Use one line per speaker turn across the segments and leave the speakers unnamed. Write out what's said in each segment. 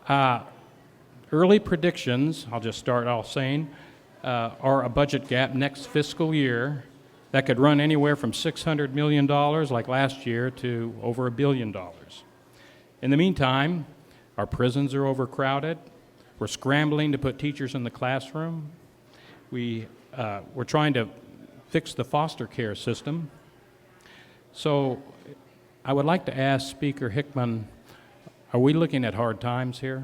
Uh, Early predictions, I'll just start off saying, are a budget gap next fiscal year that could run anywhere from $600 million like last year to over $1 billion. In the meantime, our prisons are overcrowded. We're scrambling to put teachers in the classroom. We're trying to fix the foster care system. So I would like to ask Speaker Hickman, are we looking at hard times here?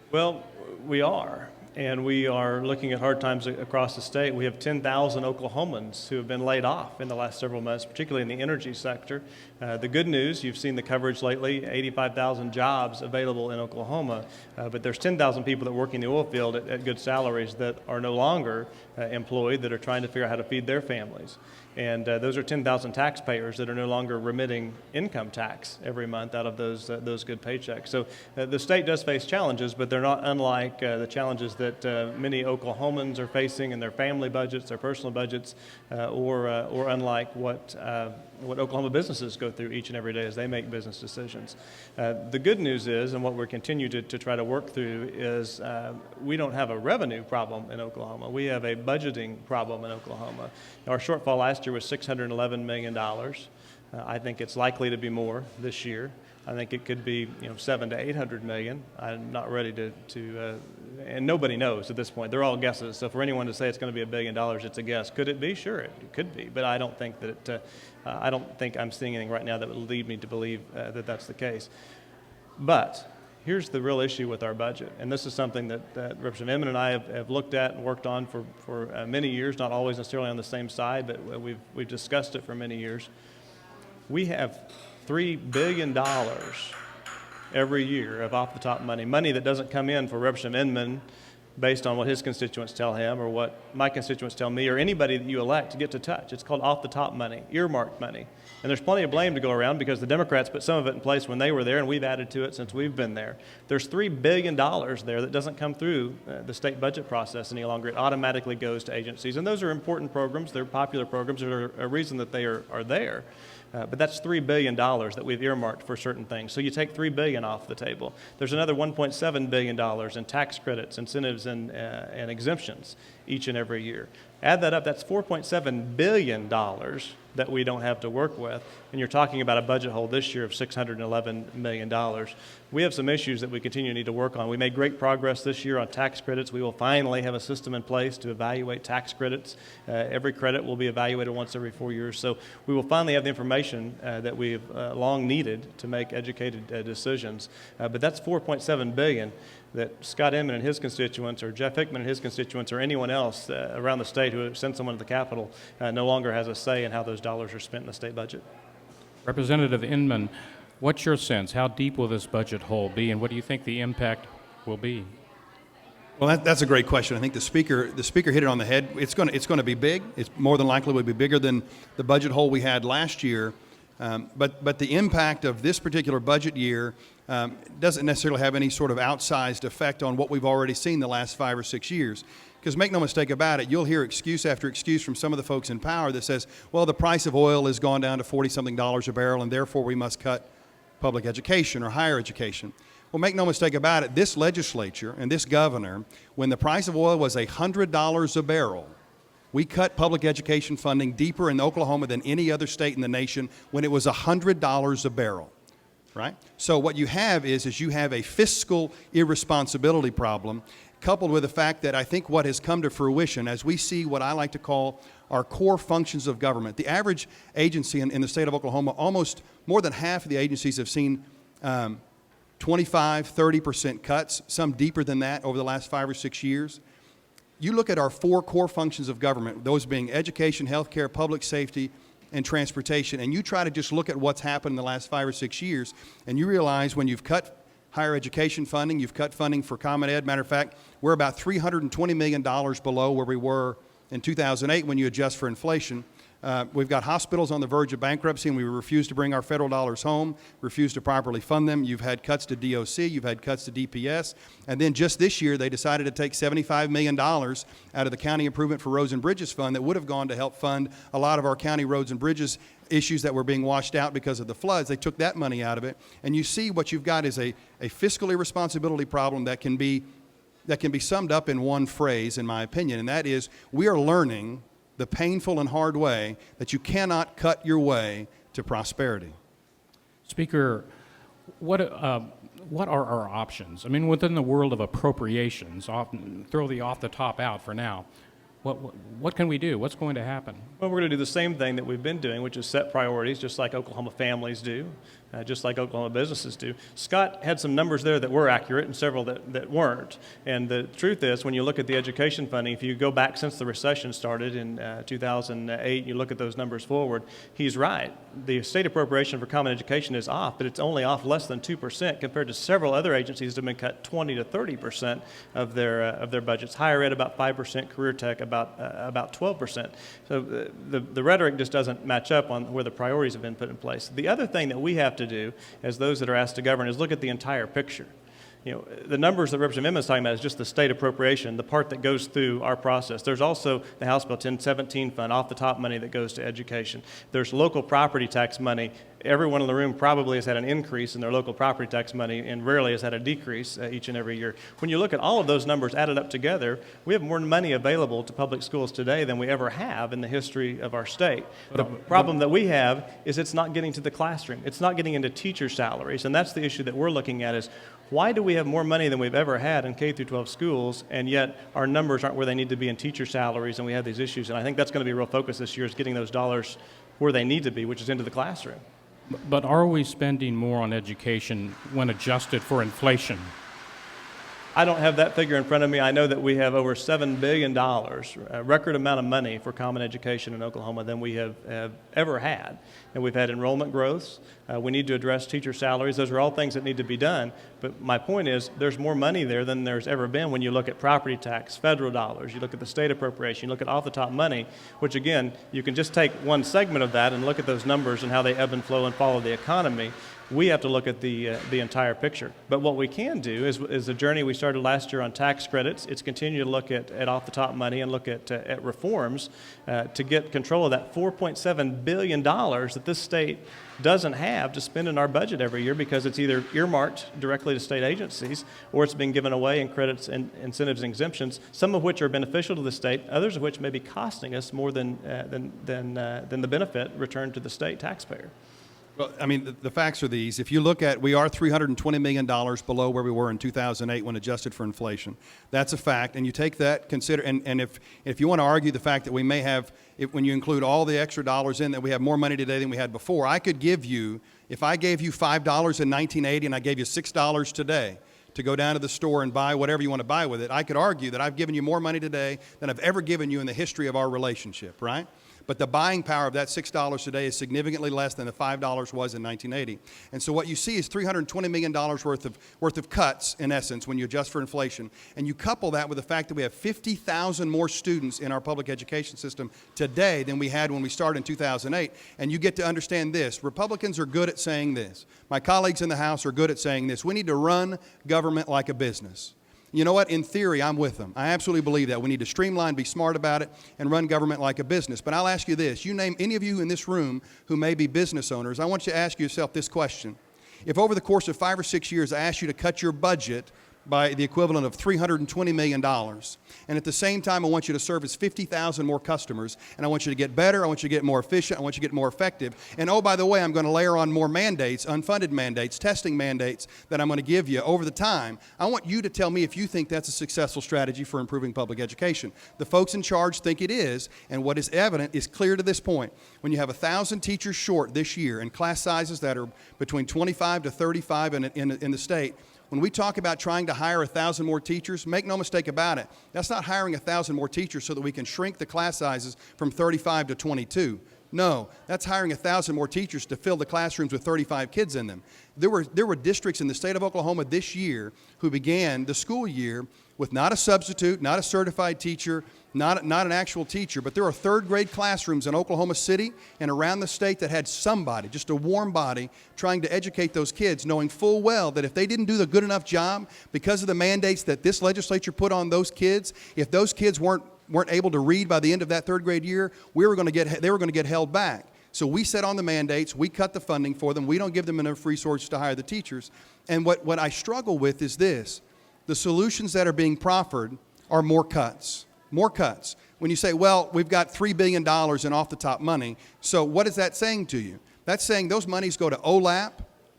Well, we are, and we are looking at hard times across the state. We have 10,000 Oklahomans who have been laid off in the last several months, particularly in the energy sector. The good news, you've seen the coverage lately, 85,000 jobs available in Oklahoma, but there's 10,000 people that work in the oil field at good salaries that are no longer employed, that are trying to figure out how to feed their families. And those are 10,000 taxpayers that are no longer remitting income tax every month out of those good paychecks. So the state does face challenges, but they're not unlike the challenges that many Oklahomans are facing in their family budgets, their personal budgets, or unlike what Oklahoma businesses go through each and every day as they make business decisions. The good news is, and what we're continuing to try to work through is we don't have a revenue problem in Oklahoma. We have a budgeting problem in Oklahoma. Our shortfall last year was $611 million. I think it's likely to be more this year. I think it could be 700 to 800 million. I'm not ready to and nobody knows at this point. They're all guesses. So for anyone to say it's going to be $1 billion, it's a guess. Could it be? Sure, it could be. But I don't think that I don't think I'm seeing anything right now that would lead me to believe that that's the case. But here's the real issue with our budget, and this is something that Representative Inman and I have looked at and worked on for many years, not always necessarily on the same side, but we've discussed it for many years. We have $3 billion every year of off-the-top money that doesn't come in for Representative Inman based on what his constituents tell him or what my constituents tell me or anybody that you elect to get to touch. It's called off-the-top money, earmarked money. And there's plenty of blame to go around because the Democrats put some of it in place when they were there, and we've added to it since we've been there. There's $3 billion there that doesn't come through the state budget process any longer. It automatically goes to agencies. And those are important programs. They're popular programs. There's a reason that they are there. But that's $3 billion that we've earmarked for certain things. So you take $3 billion off the table. There's another $1.7 billion in tax credits, incentives, and exemptions each and every year. Add that up, that's $4.7 billion that we don't have to work with, and you're talking about a budget hole this year of $611 million. We have some issues that we continue to need to work on. We made great progress this year on tax credits. We will finally have a system in place to evaluate tax credits. Every credit will be evaluated once every 4 years. So we will finally have the information that we've long needed to make educated decisions. But that's $4.7 billion that Scott Inman and his constituents, or Jeff Hickman and his constituents, or anyone else around the state who sent someone to the Capitol no longer has a say in how those dollars are spent in the state budget.
Representative Inman, what's your sense? How deep will this budget hole be, and what do you think the impact will be?
Well, that's a great question. I think the speaker hit it on the head. It's going to be big. It's more than likely will be bigger than the budget hole we had last year. But the impact of this particular budget year doesn't necessarily have any sort of outsized effect on what we've already seen the last 5 or 6 years. Because make no mistake about it, you'll hear excuse after excuse from some of the folks in power that says, well, the price of oil has gone down to $40-something a barrel, and therefore we must cut public education or higher education. Well, make no mistake about it, this legislature and this governor, when the price of oil was $100 a barrel, we cut public education funding deeper in Oklahoma than any other state in the nation when it was $100 a barrel, right? So what you have is you have a fiscal irresponsibility problem coupled with the fact that I think what has come to fruition as we see what I like to call our core functions of government. The average agency in the state of Oklahoma, almost more than half of the agencies have seen 25, 30% cuts, some deeper than that over the last 5 or 6 years. You look at our 4 core functions of government, those being education, healthcare, public safety, and transportation, and you try to just look at what's happened in the last 5 or 6 years, and you realize when you've cut higher education funding, you've cut funding for Common Ed. Matter of fact, we're about $320 million below where we were in 2008 when you adjust for inflation. We've got hospitals on the verge of bankruptcy, and we refuse to bring our federal dollars home, refuse to properly fund them. You've had cuts to DOC, you've had cuts to DPS, and then just this year they decided to take $75 million out of the County Improvement for Roads and Bridges Fund that would have gone to help fund a lot of our county roads and bridges issues that were being washed out because of the floods. They took that money out of it, and you see what you've got is a fiscal irresponsibility problem that can be summed up in one phrase, in my opinion, and that is we are learning the painful and hard way that you cannot cut your way to prosperity.
Speaker, what are our options? I mean, within the world of appropriations, often throw the off the top out for now. What can we do? What's going to happen?
Well, we're going to do the same thing that we've been doing, which is set priorities, just like Oklahoma families do, just like Oklahoma businesses do. Scott had some numbers there that were accurate and several that weren't. And the truth is, when you look at the education funding, if you go back since the recession started in 2008, you look at those numbers forward, he's right. The state appropriation for common education is off, but it's only off less than 2% compared to several other agencies that have been cut 20 to 30% of their budgets. Higher ed about 5%, career tech about 12%. So the rhetoric just doesn't match up on where the priorities have been put in place. The other thing that we have to do as those that are asked to govern is look at the entire picture. You know, the numbers that Representative Inman is talking about is just the state appropriation, the part that goes through our process. There's also the House Bill 1017 fund, off the top money that goes to education. There's local property tax money. Everyone in the room probably has had an increase in their local property tax money and rarely has had a decrease each and every year. When you look at all of those numbers added up together, we have more money available to public schools today than we ever have in the history of our state. The problem that we have is it's not getting to the classroom. It's not getting into teacher salaries, and that's the issue that we're looking at is why do we have more money than we've ever had in K through 12 schools, and yet our numbers aren't where they need to be in teacher salaries, and we have these issues. And I think that's going to be a real focus this year is getting those dollars where they need to be, which is into the classroom.
But are we spending more on education when adjusted for inflation?
I don't have that figure in front of me. I know that we have over $7 billion, a record amount of money for common education in Oklahoma than we have ever had. And we've had enrollment growths. We need to address teacher salaries. Those are all things that need to be done. But my point is there's more money there than there's ever been when you look at property tax, federal dollars, you look at the state appropriation, you look at off-the-top money, which, again, you can just take one segment of that and look at those numbers and how they ebb and flow and follow the economy. We have to look at the entire picture. But what we can do is a journey we started last year on tax credits. It's continue to look at off-the-top money and look at reforms to get control of that $4.7 billion that this state doesn't have to spend in our budget every year because it's either earmarked directly to state agencies or it's being given away in credits and incentives and exemptions, some of which are beneficial to the state, others of which may be costing us more than the benefit returned to the state taxpayer.
Well, I mean, the facts are these. If you look at, we are $320 million below where we were in 2008 when adjusted for inflation. That's a fact. And you take that, consider, and if you want to argue the fact that we may have, when you include all the extra dollars in, that we have more money today than we had before, I could give you, if I gave you $5 in 1980 and I gave you $6 today to go down to the store and buy whatever you want to buy with it, I could argue that I've given you more money today than I've ever given you in the history of our relationship, right? But the buying power of that $6 today is significantly less than the $5 was in 1980. And so what you see is $320 million worth of cuts, in essence, when you adjust for inflation. And you couple that with the fact that we have 50,000 more students in our public education system today than we had when we started in 2008. And you get to understand this. Republicans are good at saying this. My colleagues in the House are good at saying this. We need to run government like a business. You know what? In theory, I'm with them. I absolutely believe that. We need to streamline, be smart about it, and run government like a business. But I'll ask you this. You name any of you in this room who may be business owners, I want you to ask yourself this question. If over the course of 5 or 6 years I ask you to cut your budget by the equivalent of $320 million. And at the same time, I want you to service 50,000 more customers, and I want you to get better, I want you to get more efficient, I want you to get more effective. And oh, by the way, I'm going to layer on more mandates, unfunded mandates, testing mandates that I'm going to give you over the time. I want you to tell me if you think that's a successful strategy for improving public education. The folks in charge think it is, and what is evident is clear to this point. When you have 1,000 teachers short this year and class sizes that are between 25 to 35 in the state, when we talk about trying to hire 1,000 more teachers, make no mistake about it, that's not hiring 1,000 more teachers so that we can shrink the class sizes from 35 to 22. No, that's hiring 1,000 more teachers to fill the classrooms with 35 kids in them. There were districts in the state of Oklahoma this year who began the school year with not a substitute, not a certified teacher, not an actual teacher, but there are third grade classrooms in Oklahoma City and around the state that had somebody, just a warm body, trying to educate those kids, knowing full well that if they didn't do the good enough job because of the mandates that this legislature put on those kids, if those kids weren't able to read by the end of that third grade year, they were going to get held back. So we set on the mandates, we cut the funding for them, we don't give them enough resources to hire the teachers. And what I struggle with is this: the solutions that are being proffered are more cuts. More cuts. When you say, well, we've got $3 billion in off-the-top money, so what is that saying to you? That's saying those monies go to OLAP,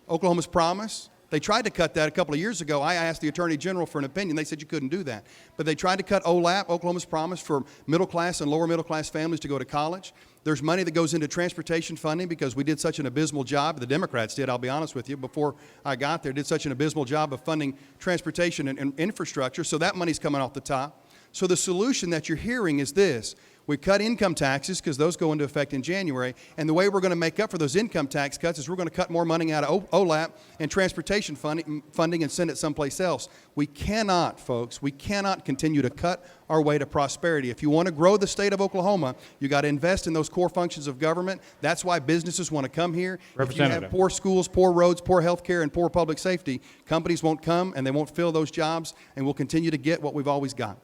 Oklahoma's Promise. They tried to cut that a couple of years ago. I asked the Attorney General for an opinion. They said you couldn't do that. But they tried to cut OLAP, Oklahoma's Promise, for middle-class and lower-middle-class families to go to college. There's money that goes into transportation funding because we did such an abysmal job. The Democrats did, I'll be honest with you, before I got there, did such an abysmal job of funding transportation and infrastructure. So that money's coming off the top. So the solution that you're hearing is this: we cut income taxes because those go into effect in January, and the way we're going to make up for those income tax cuts is we're going to cut more money out of OLAP and transportation funding and send it someplace else. We cannot, folks, we cannot continue to cut our way to prosperity. If you want to grow the state of Oklahoma, you got to invest in those core functions of government. That's why businesses want to come here. If you have poor schools, poor roads, poor health care, and poor public safety, companies won't come and they won't fill those jobs, and we'll continue to get what we've always got.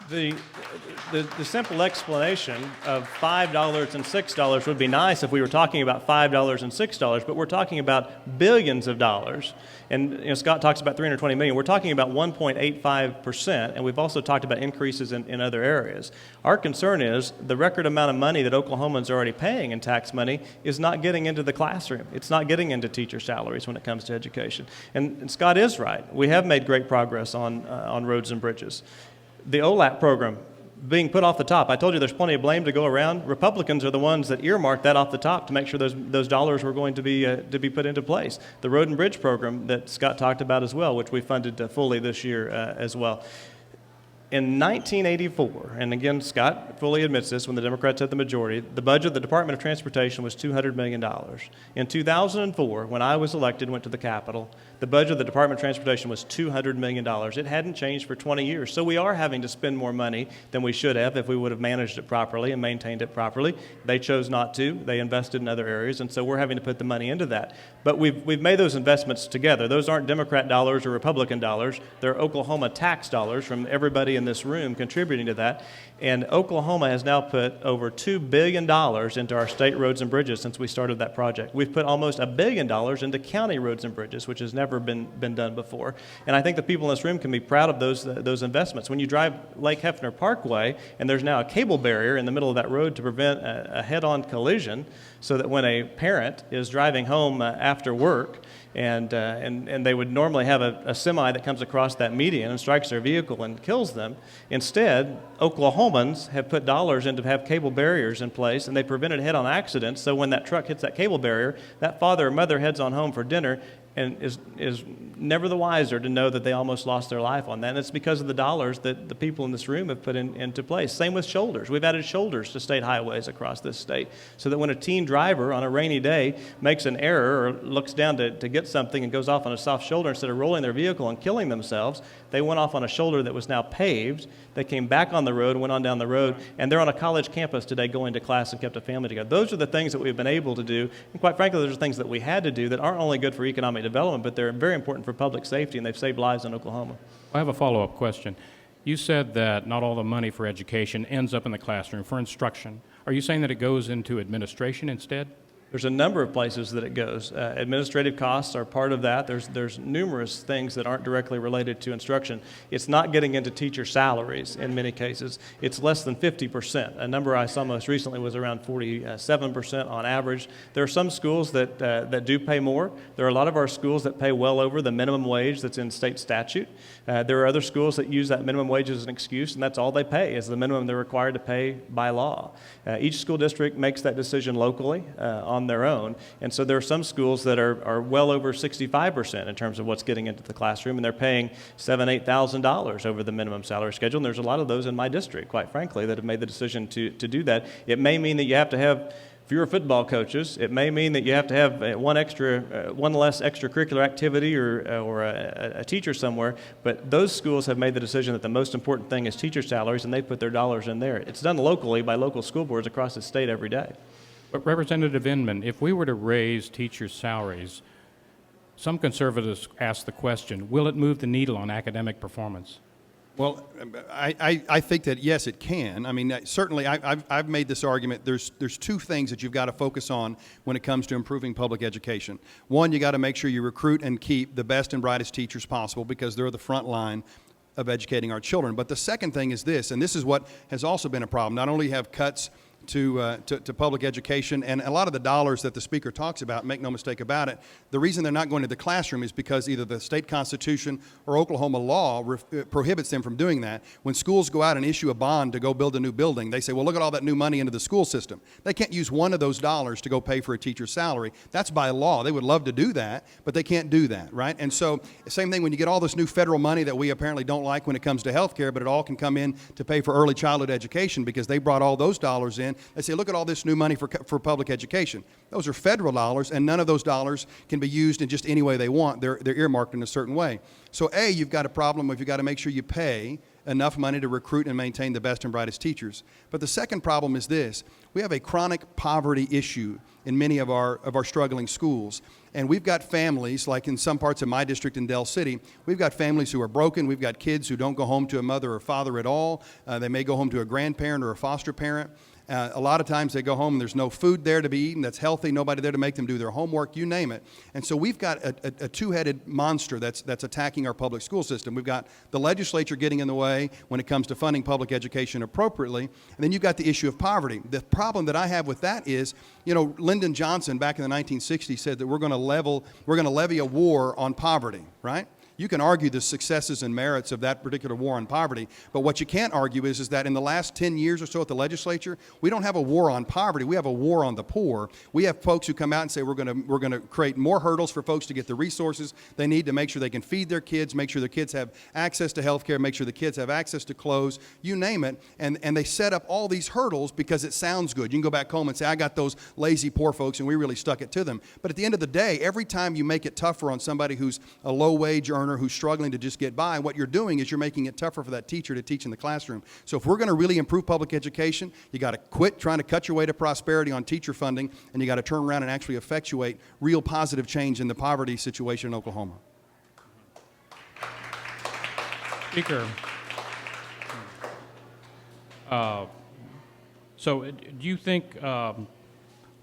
The simple explanation of $5 and $6 would be nice if we were talking about $5 and $6, but we're talking about billions of dollars. And Scott talks about $320 million. We're talking about 1.85%, and we've also talked about increases in other areas. Our concern is the record amount of money that Oklahomans are already paying in tax money is not getting into the classroom. It's not getting into teacher salaries when it comes to education. And Scott is right. We have made great progress on roads and bridges. The OLAP program being put off the top. I told you there's plenty of blame to go around. Republicans are the ones that earmarked that off the top to make sure those dollars were going to be put into place. The road and bridge program that Scott talked about as well, which we funded fully this year as well. In 1984, and again, Scott fully admits this when the Democrats had the majority, the budget of the Department of Transportation was $200 million. In 2004, when I was elected and went to the Capitol, the budget of the Department of Transportation was $200 million. It hadn't changed for 20 years. So we are having to spend more money than we should have if we would have managed it properly and maintained it properly. They chose not to. They invested in other areas, and so we're having to put the money into that. But we've made those investments together. Those aren't Democrat dollars or Republican dollars. They're Oklahoma tax dollars from everybody in this room contributing to that. And Oklahoma has now put over $2 billion into our state roads and bridges since we started that project. We've put almost $1 billion into county roads and bridges, which has never been done before. And I think the people in this room can be proud of those investments. When you drive Lake Hefner Parkway and there's now a cable barrier in the middle of that road to prevent a head-on collision, so that when a parent is driving home after work and they would normally have a semi that comes across that median and strikes their vehicle and kills them. Instead, Oklahomans have put dollars in to have cable barriers in place, and they prevented head-on accidents, so when that truck hits that cable barrier, that father or mother heads on home for dinner and is never the wiser to know that they almost lost their life on that. And it's because of the dollars that the people in this room have put into place. Same with shoulders. We've added shoulders to state highways across this state so that when a teen driver on a rainy day makes an error or looks down to get something and goes off on a soft shoulder, instead of rolling their vehicle and killing themselves, they went off on a shoulder that was now paved. They came back on the road and went on down the road, and they're on a college campus today going to class and kept a family together. Those are the things that we've been able to do, and quite frankly, those are things that we had to do that aren't only good for economic development, but they're very important for public safety, and they've saved lives in Oklahoma.
I have a follow-up question. You said that not all the money for education ends up in the classroom for instruction. Are you saying that it goes into administration instead?
There's a number of places that it goes. Administrative costs are part of that. There's numerous things that aren't directly related to instruction. It's not getting into teacher salaries in many cases. It's less than 50%. A number I saw most recently was around 47% on average. There are some schools that do pay more. There are a lot of our schools that pay well over the minimum wage that's in state statute. There are other schools that use that minimum wage as an excuse, and that's all they pay is the minimum they're required to pay by law. Each school district makes that decision locally on their own, and so there are some schools that are well over 65% in terms of what's getting into the classroom, and they're paying $7,000, $8,000 over the minimum salary schedule, and there's a lot of those in my district, quite frankly, that have made the decision to do that. It may mean that you have to have If you're football coaches, it may mean that you have to have one less extracurricular activity or a teacher somewhere, but those schools have made the decision that the most important thing is teacher salaries, and they put their dollars in there. It's done locally by local school boards across the state every day.
But Representative Inman, if we were to raise teachers' salaries, some conservatives ask the question, will it move the needle on academic performance?
Well, I think that, yes, it can. I mean, certainly I've made this argument. There's two things that you've got to focus on when it comes to improving public education. One, you got to make sure you recruit and keep the best and brightest teachers possible because they're the front line of educating our children. But the second thing is this, and this is what has also been a problem. Not only have cuts to public education, and a lot of the dollars that the speaker talks about, make no mistake about it, the reason they're not going to the classroom is because either the state constitution or Oklahoma law prohibits them from doing that. When schools go out and issue a bond to go build a new building, they say, well, look at all that new money into the school system. They can't use one of those dollars to go pay for a teacher's salary. That's by law. They would love to do that, but they can't do that, right? And so, same thing when you get all this new federal money that we apparently don't like when it comes to health care, but it all can come in to pay for early childhood education because they brought all those dollars in. They say, look at all this new money for public education. Those are federal dollars, and none of those dollars can be used in just any way they want. They're earmarked in a certain way. So, A, you've got a problem if you've got to make sure you pay enough money to recruit and maintain the best and brightest teachers. But the second problem is this. We have a chronic poverty issue in many of our struggling schools. And we've got families, like in some parts of my district in Del City, we've got families who are broken. We've got kids who don't go home to a mother or father at all. They may go home to a grandparent or a foster parent. A lot of times they go home and there's no food there to be eaten that's healthy, nobody there to make them do their homework, you name it. And so we've got a two-headed monster that's attacking our public school system. We've got the legislature getting in the way when it comes to funding public education appropriately, and then you've got the issue of poverty. The problem that I have with that is, Lyndon Johnson back in the 1960s said that we're going to levy a war on poverty, right? You can argue the successes and merits of that particular war on poverty, but what you can't argue is that in the last 10 years or so at the legislature, we don't have a war on poverty. We have a war on the poor. We have folks who come out and say we're going to create more hurdles for folks to get the resources they need to make sure they can feed their kids, make sure their kids have access to health care, make sure the kids have access to clothes, you name it. And they set up all these hurdles because it sounds good. You can go back home and say, I got those lazy poor folks, and we really stuck it to them. But at the end of the day, every time you make it tougher on somebody who's a low-wage earner who's struggling to just get by, what you're doing is you're making it tougher for that teacher to teach in the classroom. So if we're going to really improve public education, you got to quit trying to cut your way to prosperity on teacher funding, and you got to turn around and actually effectuate real positive change in the poverty situation in Oklahoma.
Speaker, so do you think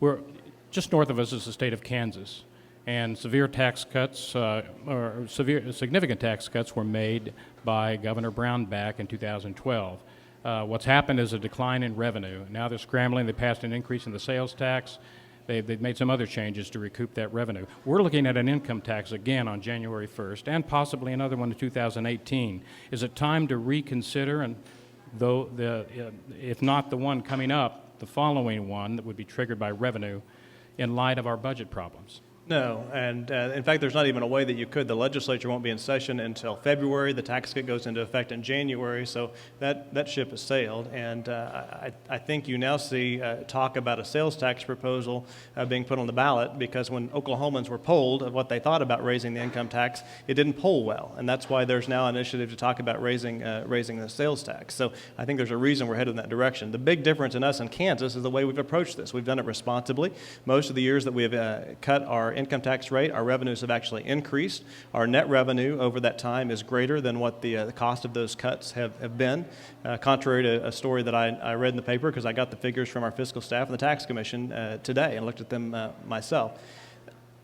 we're just north of us is the state of Kansas? And significant tax cuts were made by Governor Brown back in 2012. What's happened is a decline in revenue. Now they're scrambling. They passed an increase in the sales tax. They've made some other changes to recoup that revenue. We're looking at an income tax again on January 1st, and possibly another one in 2018. Is it time to reconsider, and if not the one coming up, the following one that would be triggered by revenue in light of our budget problems?
No, and in fact, there's not even a way that you could. The legislature won't be in session until February. The tax cut goes into effect in January, so that ship has sailed. And I think you now see talk about a sales tax proposal being put on the ballot because when Oklahomans were polled of what they thought about raising the income tax, it didn't poll well, and that's why there's now an initiative to talk about raising the sales tax. So I think there's a reason we're headed in that direction. The big difference in us and Kansas is the way we've approached this. We've done it responsibly. Most of the years that we have cut our income tax rate, our revenues have actually increased. Our net revenue over that time is greater than what the cost of those cuts have been, contrary to a story that I read in the paper because I got the figures from our fiscal staff and the tax commission today and looked at them myself.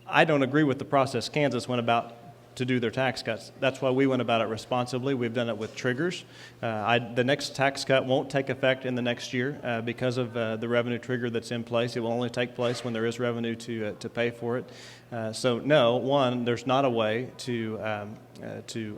I don't agree with the process Kansas went about to do their tax cuts. That's why we went about it responsibly. We've done it with triggers. The next tax cut won't take effect in the next year because of the revenue trigger that's in place. It will only take place when there is revenue to pay for it. So no, one, there's not a way to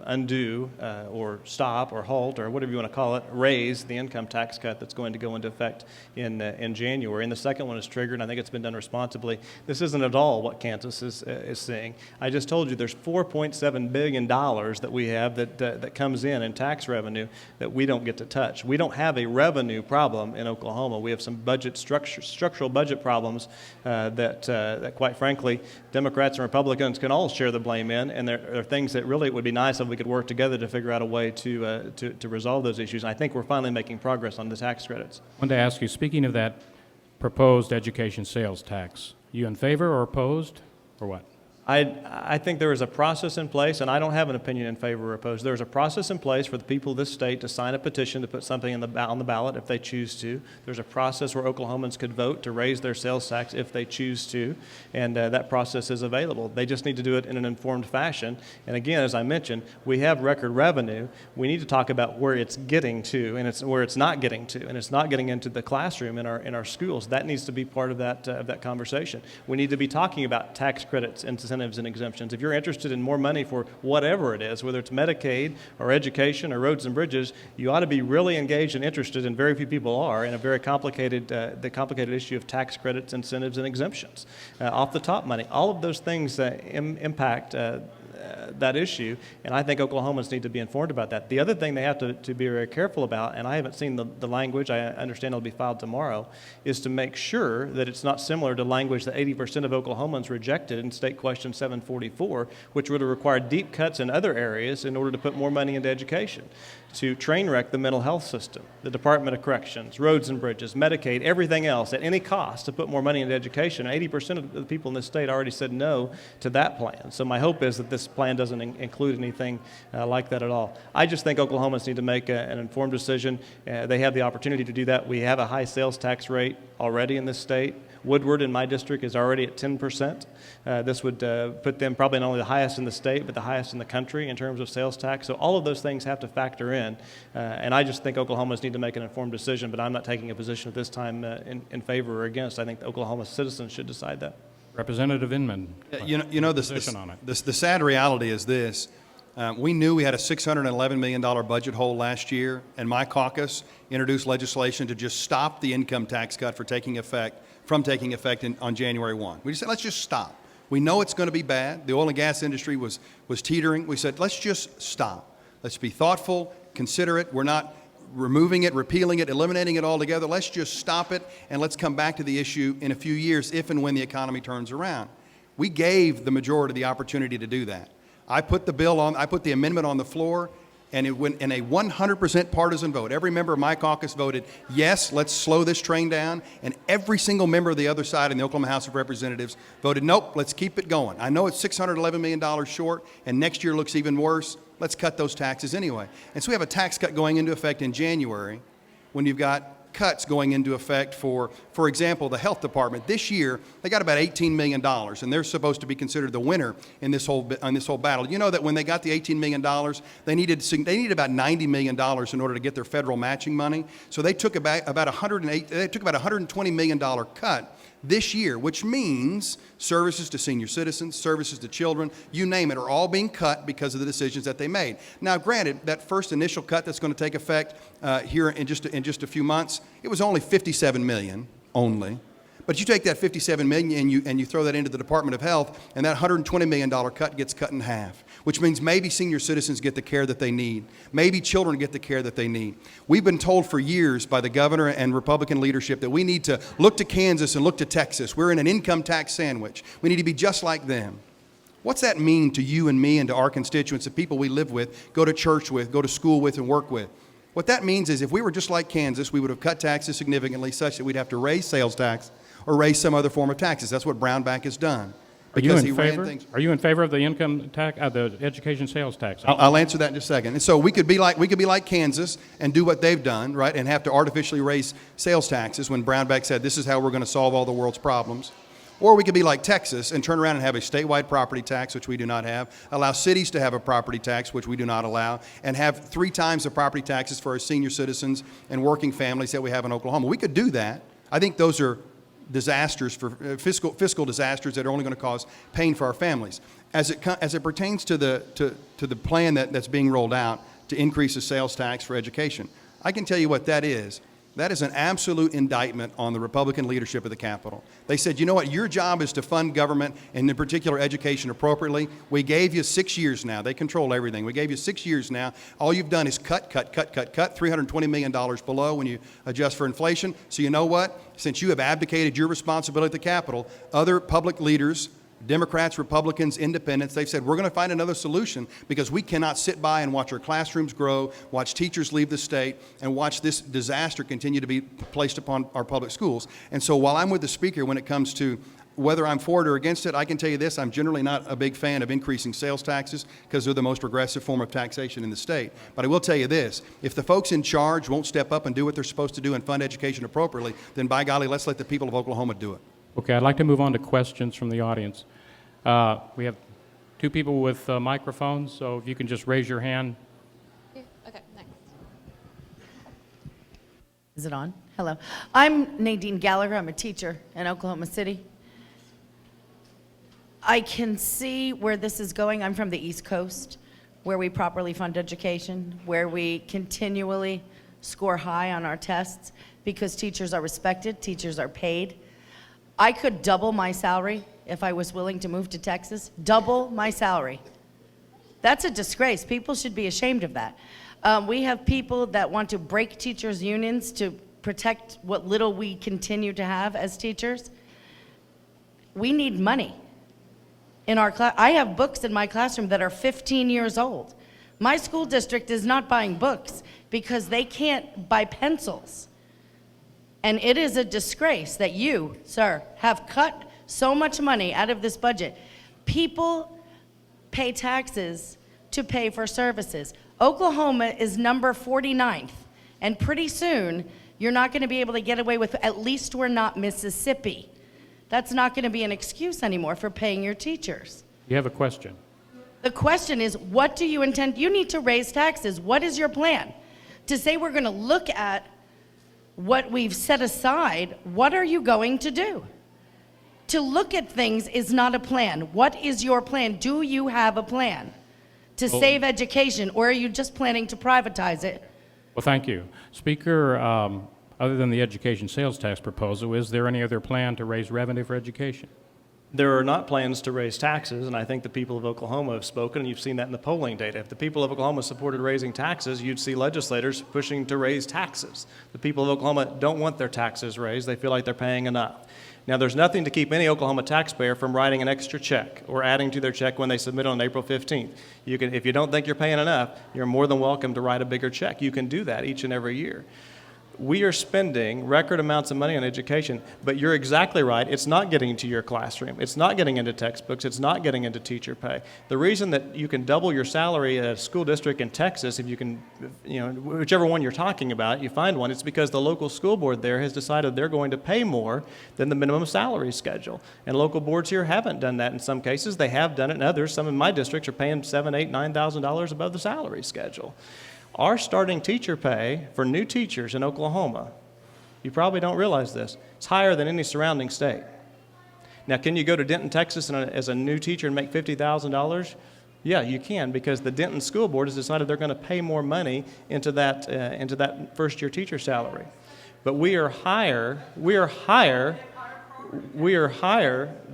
undo or stop or halt or whatever you want to call it, raise the income tax cut that's going to go into effect in January. And the second one is triggered, and I think it's been done responsibly. This isn't at all what Kansas is seeing. I just told you there's $4.7 billion that we have that comes in tax revenue that we don't get to touch. We don't have a revenue problem in Oklahoma. We have some structural budget problems that quite frankly, Democrats and Republicans can all share the blame in, and there are things that really it would be nice if we could work together to figure out a way to resolve those issues. And I think we're finally making progress on the tax credits.
I wanted to ask you, speaking of that proposed education sales tax, you in favor or opposed, or what?
I think there is a process in place, and I don't have an opinion in favor or opposed. There's a process in place for the people of this state to sign a petition to put something on the ballot if they choose to. There's a process where Oklahomans could vote to raise their sales tax if they choose to, and that process is available. They just need to do it in an informed fashion. And again, as I mentioned, we have record revenue. We need to talk about where it's getting to, and where it's not getting to, and it's not getting into the classroom in our schools. That needs to be part of that conversation. We need to be talking about tax credits, incentives, and exemptions. If you're interested in more money for whatever it is, whether it's Medicaid or education or roads and bridges, you ought to be really engaged and interested, and very few people are, in a very complicated issue of tax credits, incentives, and exemptions. Off the top money, all of those things impact that issue, and I think Oklahomans need to be informed about that. The other thing they have to be very careful about, and I haven't seen the language, I understand it'll be filed tomorrow, is to make sure that it's not similar to language that 80% of Oklahomans rejected in State Question 744, which would have required deep cuts in other areas in order to put more money into education, to train wreck the mental health system, the Department of Corrections, roads and bridges, Medicaid, everything else at any cost to put more money into education. 80% of the people in this state already said no to that plan. So my hope is that this plan doesn't include anything like that at all. I just think Oklahomans need to make an informed decision. They have the opportunity to do that. We have a high sales tax rate already in this state. Woodward in my district is already at 10%. This would put them probably not only the highest in the state, but the highest in the country in terms of sales tax. So all of those things have to factor in. And I just think Oklahomans need to make an informed decision, but I'm not taking a position at this time in favor or against. I think Oklahoma citizens should decide that.
Representative Inman,
The
on it.
the sad reality is this. We knew we had a $611 million budget hole last year, and my caucus introduced legislation to just stop the income tax cut from taking effect on January 1. We just said, let's just stop. We know it's going to be bad. The oil and gas industry was teetering. We said, let's just stop. Let's be thoughtful, considerate. We're not removing it, repealing it, eliminating it altogether. Let's just stop it, and let's come back to the issue in a few years if and when the economy turns around. We gave the majority the opportunity to do that. I put the amendment on the floor, and it went in a 100% partisan vote. Every member of my caucus voted, yes, let's slow this train down, and every single member of the other side in the Oklahoma House of Representatives voted, nope, let's keep it going. I know it's $611 million short, and next year looks even worse. Let's cut those taxes anyway. And so we have a tax cut going into effect in January when you've got cuts going into effect for example, the health department. This year, they got about $18 million, and they're supposed to be considered the winner in this whole battle. You know that when they got the $18 million, they needed about $90 million in order to get their federal matching money. So they took about $120 million cut this year, which means services to senior citizens, services to children, you name it, are all being cut because of the decisions that they made. Now, granted, that first initial cut that's going to take effect here in just a few months, it was only $57 million only. But you take that $57 million and you throw that into the Department of Health, and that $120 million cut gets cut in half, which means maybe senior citizens get the care that they need. Maybe children get the care that they need. We've been told for years by the governor and Republican leadership that we need to look to Kansas and look to Texas. We're in an income tax sandwich. We need to be just like them. What's that mean to you and me and to our constituents, the people we live with, go to church with, go to school with, and work with? What that means is if we were just like Kansas, we would have cut taxes significantly such that we'd have to raise sales tax or raise some other form of taxes. That's what Brownback has done.
Are you in favor of the income tax, the education sales tax?
I'll answer that in just a second. And so we could be like Kansas and do what they've done, right, and have to artificially raise sales taxes when Brownback said this is how we're going to solve all the world's problems. Or we could be like Texas and turn around and have a statewide property tax, which we do not have, allow cities to have a property tax, which we do not allow, and have 3 times the property taxes for our senior citizens and working families that we have in Oklahoma. We could do that. I think those are disasters, for fiscal disasters that are only going to cause pain for our families. As it pertains to the plan that's being rolled out to increase the sales tax for education, I can tell you what that is. That is an absolute indictment on the Republican leadership of the Capitol. They said, you know what, your job is to fund government, and in particular education, appropriately. We gave you 6 years now. They control everything. We gave you 6 years now. All you've done is cut, $320 million below when you adjust for inflation. So you know what? Since you have abdicated your responsibility at the Capitol, other public leaders, Democrats, Republicans, independents, they've said, we're going to find another solution because we cannot sit by and watch our classrooms grow, watch teachers leave the state, and watch this disaster continue to be placed upon our public schools. And so while I'm with the Speaker when it comes to whether I'm for it or against it, I can tell you this, I'm generally not a big fan of increasing sales taxes because they're the most regressive form of taxation in the state. But I will tell you this, if the folks in charge won't step up and do what they're supposed to do and fund education appropriately, then by golly, let's let the people of Oklahoma do it.
Okay, I'd like to move on to questions from the audience. We have two people with microphones, so if you can just raise your hand.
Okay, next.
Is it on? Hello. I'm Nadine Gallagher. I'm a teacher in Oklahoma City. I can see where this is going. I'm from the East Coast, where we properly fund education, where we continually score high on our tests because teachers are respected, teachers are paid. I could double my salary if I was willing to move to Texas. Double my salary. That's a disgrace. People should be ashamed of that. We have people that want to break teachers' unions to protect what little we continue to have as teachers. We need money. In our class, I have books in my classroom that are 15 years old. My school district is not buying books because they can't buy pencils. And it is a disgrace that you, sir, have cut so much money out of this budget. People pay taxes to pay for services. Oklahoma is number 49th, and pretty soon you're not going to be able to get away with, at least we're not Mississippi. That's not going to be an excuse anymore for paying your teachers.
You have a question.
The question is, what do you intend? You need to raise taxes. What is your plan? To say we're going to look at what we've set aside, what are you going to do? To look at things is not a plan. What is your plan? Do you have a plan to save education, or are you just planning to privatize it?
Well, thank you. Speaker, other than the education sales tax proposal, is there any other plan to raise revenue for education?
There are not plans to raise taxes, and I think the people of Oklahoma have spoken, and you've seen that in the polling data. If the people of Oklahoma supported raising taxes, you'd see legislators pushing to raise taxes. The people of Oklahoma don't want their taxes raised. They feel like they're paying enough. Now, there's nothing to keep any Oklahoma taxpayer from writing an extra check or adding to their check when they submit on April 15th. You can, if you don't think you're paying enough, you're more than welcome to write a bigger check. You can do that each and every year. We are spending record amounts of money on education, but you're exactly right. It's not getting into your classroom. It's not getting into textbooks. It's not getting into teacher pay. The reason that you can double your salary at a school district in Texas, if you can, whichever one you're talking about, you find one, it's because the local school board there has decided they're going to pay more than the minimum salary schedule. And local boards here haven't done that in some cases. They have done it in others. Some in my districts are paying $7,000, $8,000, $9,000 above the salary schedule. Our starting teacher pay for new teachers in Oklahoma, you probably don't realize this, it's higher than any surrounding state. Now, can you go to Denton, Texas as a new teacher and make $50,000? Yeah, you can, because the Denton School Board has decided they're going to pay more money into that first-year teacher salary. But we are higher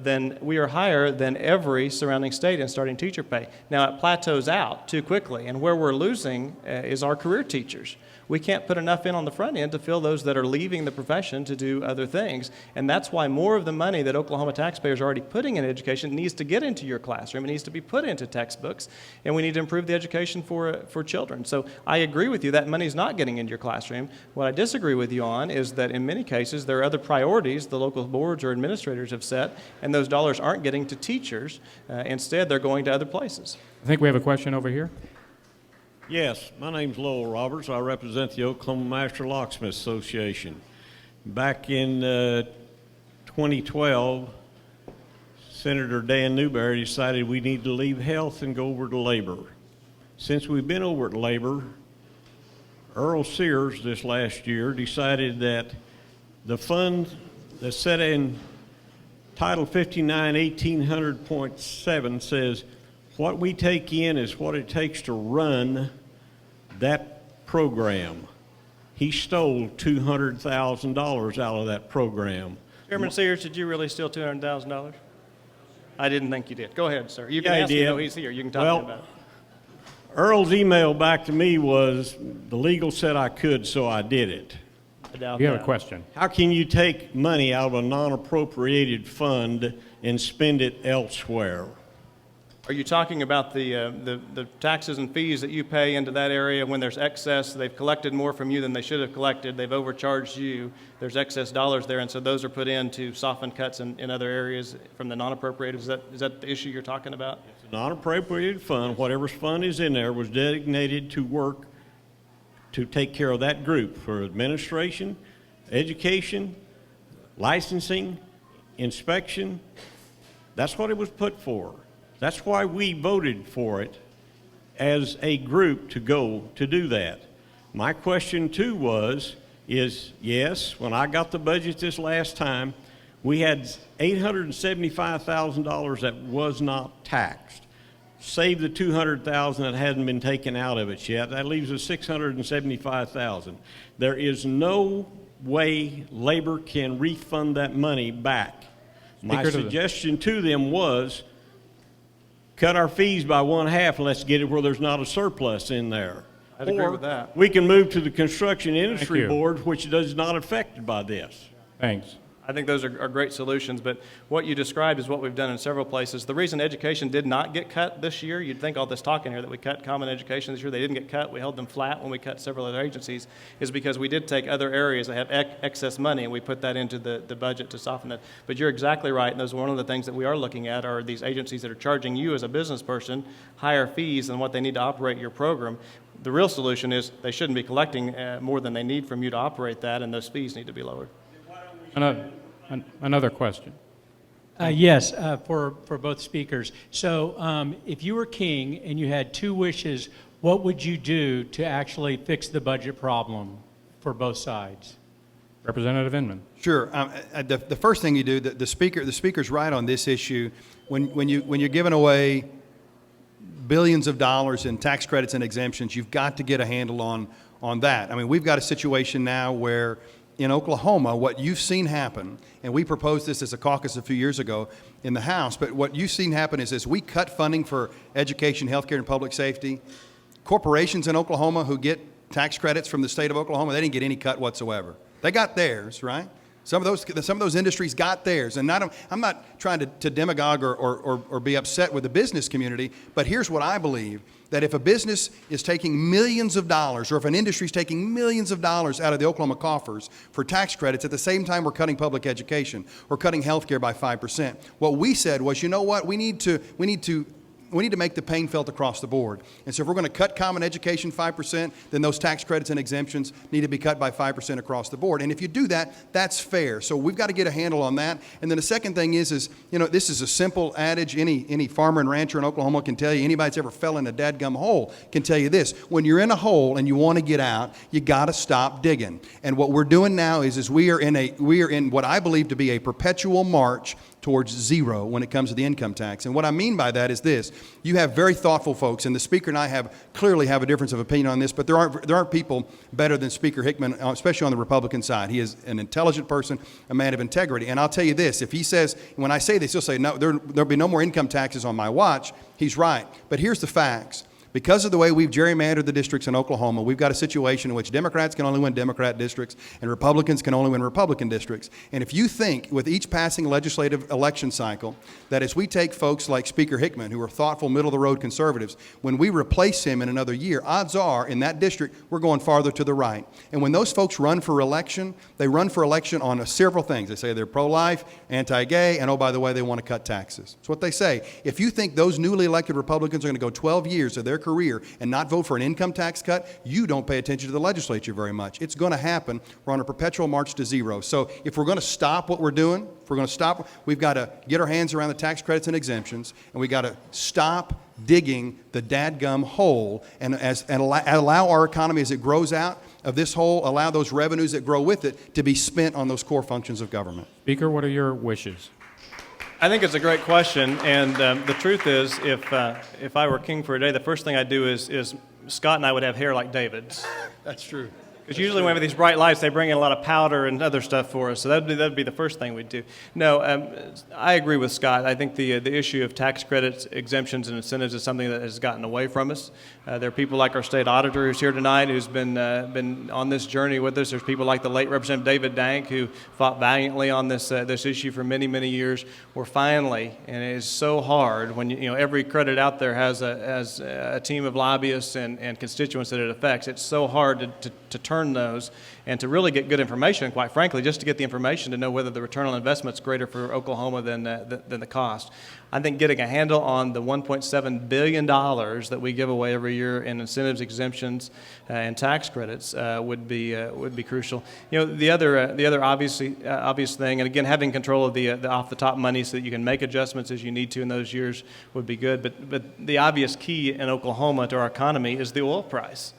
than every surrounding state in starting teacher pay. Now, it plateaus out too quickly, and where we're losing is our career teachers. We can't put enough in on the front end to fill those that are leaving the profession to do other things, and that's why more of the money that Oklahoma taxpayers are already putting in education needs to get into your classroom. It needs to be put into textbooks, and we need to improve the education for children. So I agree with you that money's not getting into your classroom. What I disagree with you on is that in many cases there are other priorities the local boards or administrators have set, and those dollars aren't getting to teachers. Instead, they're going to other places.
I think we have a question over here.
Yes, my name's Lowell Roberts. I represent the Oklahoma Master Locksmith Association. Back in 2012, Senator Dan Newberry decided we need to leave health and go over to labor. Since we've been over to labor, Earl Sears this last year decided that the fund that's set in Title 59, 1800.7 says, what we take in is what it takes to run that program. He stole $200,000 out of that program.
Chairman Sears, did you really steal $200,000? I didn't think you did. Go ahead, sir. You can
Yeah, I
ask him.
did.
No, he's here. You can talk
Well,
to him about it.
Earl's email back to me was, the legal said I could, so I did it.
I doubt
You have a
that.
question?
How can you take money out of a non-appropriated fund and spend it elsewhere?
Are you talking about the taxes and fees that you pay into that area when there's excess? They've collected more from you than they should have collected. They've overcharged you. There's excess dollars there, and so those are put in to soften cuts in other areas from the non-appropriated. Is that the issue you're talking about?
It's a non-appropriated fund. Whatever fund is in there was designated to work to take care of that group for administration, education, licensing, inspection. That's what it was put for. That's why we voted for it as a group to go to do that. My question too is yes, when I got the budget this last time, we had $875,000 that was not taxed. Save the $200,000 that hadn't been taken out of it yet. That leaves us $675,000. There is no way labor can refund that money back. My
Speaker to the-
suggestion to them was cut our fees by 1/2 and let's get it where there's not a surplus in there.
I'd agree with that.
We can move to the Construction Industry
you.
Board, which is not affected by this.
Thanks.
I think those are great solutions, but what you described is what we've done in several places. The reason education did not get cut this year, you'd think all this talk in here that we cut common education this year, they didn't get cut. We held them flat when we cut several other agencies, is because we did take other areas that have excess money and we put that into the budget to soften it. But you're exactly right, and those are one of the things that we are looking at are these agencies that are charging you as a business person higher fees than what they need to operate your program. The real solution is they shouldn't be collecting more than they need from you to operate that, and those fees need to be lowered.
Another question.
Yes, for both speakers. So if you were king and you had two wishes, what would you do to actually fix the budget problem for both sides?
Representative Inman.
Sure. The first thing you do, the speaker's right on this issue. When you're giving away billions of dollars in tax credits and exemptions, you've got to get a handle on that. I mean, we've got a situation now where in Oklahoma, what you've seen happen, and we proposed this as a caucus a few years ago in the House, but what you've seen happen is as we cut funding for education, healthcare, and public safety, corporations in Oklahoma who get tax credits from the state of Oklahoma, they didn't get any cut whatsoever. They got theirs, right? Some of those industries got theirs, and I'm not trying to demagogue or be upset with the business community, but here's what I believe, that if a business is taking millions of dollars, or if an industry is taking millions of dollars out of the Oklahoma coffers for tax credits, at the same time we're cutting public education, or cutting health care by 5%, what we said was, you know what, we need to make the pain felt across the board. And so if we're going to cut common education 5%, then those tax credits and exemptions need to be cut by 5% across the board. And if you do that, that's fair. So we've got to get a handle on that. And then the second thing is this is a simple adage. Any farmer and rancher in Oklahoma can tell you, anybody that's ever fell in a dadgum hole can tell you this. When you're in a hole and you want to get out, you got to stop digging. And what we're doing now is we are in what I believe to be a perpetual march towards zero when it comes to the income tax. And what I mean by that is this. You have very thoughtful folks, and the Speaker and I clearly have a difference of opinion on this, but there aren't people better than Speaker Hickman, especially on the Republican side. He is an intelligent person, a man of integrity. And I'll tell you this, if he says, when I say this, he'll say, no, there'll be no more income taxes on my watch. He's right. But here's the facts. Because of the way we've gerrymandered the districts in Oklahoma, we've got a situation in which Democrats can only win Democrat districts and Republicans can only win Republican districts. And if you think with each passing legislative election cycle that as we take folks like Speaker Hickman, who are thoughtful, middle-of-the-road conservatives, when we replace him in another year, odds are in that district we're going farther to the right. And when those folks run for election, they run for election on several things. They say they're pro-life, anti-gay, and oh, by the way, they want to cut taxes. That's what they say. If you think those newly elected Republicans are going to go 12 years of their career and not vote for an income tax cut, you don't pay attention to the legislature very much. It's going to happen. We're on a perpetual march to zero. So if we're going to stop what we're doing, if we're going to stop, we've got to get our hands around the tax credits and exemptions, and we've got to stop digging the dadgum hole and allow our economy as it grows out of this hole, allow those revenues that grow with it to be spent on those core functions of government.
Speaker, what are your wishes?
I think it's a great question, and the truth is, if I were king for a day, the first thing I'd do is Scott and I would have hair like David's.
That's true.
Because usually when we have these bright lights, they bring in a lot of powder and other stuff for us. So that'd be the first thing we'd do. No, I agree with Scott. I think the issue of tax credits, exemptions, and incentives is something that has gotten away from us. There are people like our state auditor who's here tonight, who's been on this journey with us. There's people like the late Representative David Dank, who fought valiantly on this issue for many, many years. We're finally, and it is so hard when every credit out there has a team of lobbyists and constituents that it affects. It's so hard to turn those and to really get good information, quite frankly, just to get the information to know whether the return on investment is greater for Oklahoma than the cost. I think getting a handle on the $1.7 billion that we give away every year in incentives, exemptions, and tax credits would be crucial. The other obvious thing, and again, having control of the off the top money so that you can make adjustments as you need to in those years would be good. But the obvious key in Oklahoma to our economy is the oil price.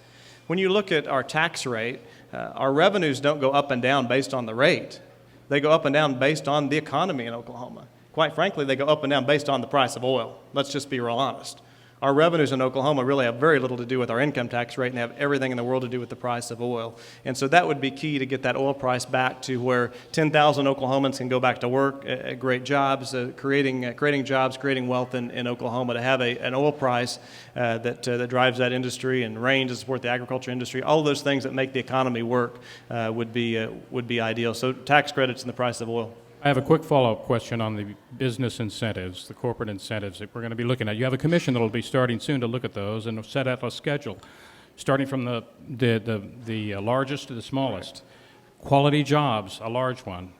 When you look at our tax rate, our revenues don't go up and down based on the rate. They go up and down based on the economy in Oklahoma. Quite frankly, they go up and down based on the price of oil. Let's just be real honest. Our revenues in Oklahoma really have very little to do with our income tax rate and have everything in the world to do with the price of oil. And so that would be key to get that oil price back to where 10,000 Oklahomans can go back to work at great jobs, creating jobs, creating wealth in Oklahoma, to have an oil price that drives that industry and rain to support the agriculture industry. All of those things that make the economy work would be ideal. So tax credits and the price of oil.
I have a quick follow-up question on the business incentives, the corporate incentives that we're going to be looking at. You have a commission that will be starting soon to look at those and set out a schedule, starting from the largest to the smallest. Quality jobs, a large one.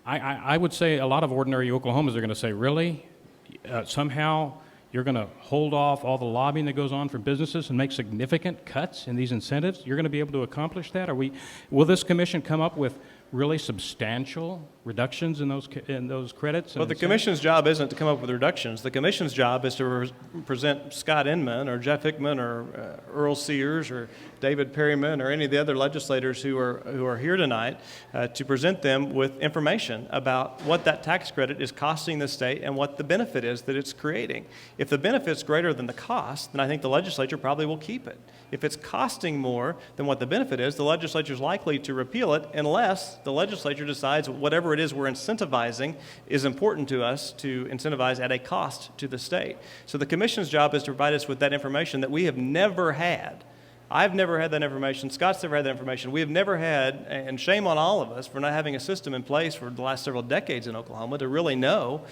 I would say a lot of ordinary Oklahomans are going to say, really? Somehow you're going to hold off all the lobbying that goes on for businesses and make significant cuts in these incentives? You're going to be able to accomplish that? Will this commission come up with really substantial reductions in those credits?
Well, the commission's job isn't to come up with reductions. The commission's job is to present Scott Inman or Jeff Hickman or Earl Sears or David Perryman or any of the other legislators who are here tonight to present them with information about what that tax credit is costing the state and what the benefit is that it's creating. If the benefit's greater than the cost, then I think the legislature probably will keep it. If it's costing more than what the benefit is, the legislature's likely to repeal it unless the legislature decides whatever it is we're incentivizing is important to us to incentivize at a cost to the state. So the commission's job is to provide us with that information that we have never had. I've never had that information. Scott's never had that information. We have never had, and shame on all of us for not having a system in place for the last several decades in Oklahoma to really know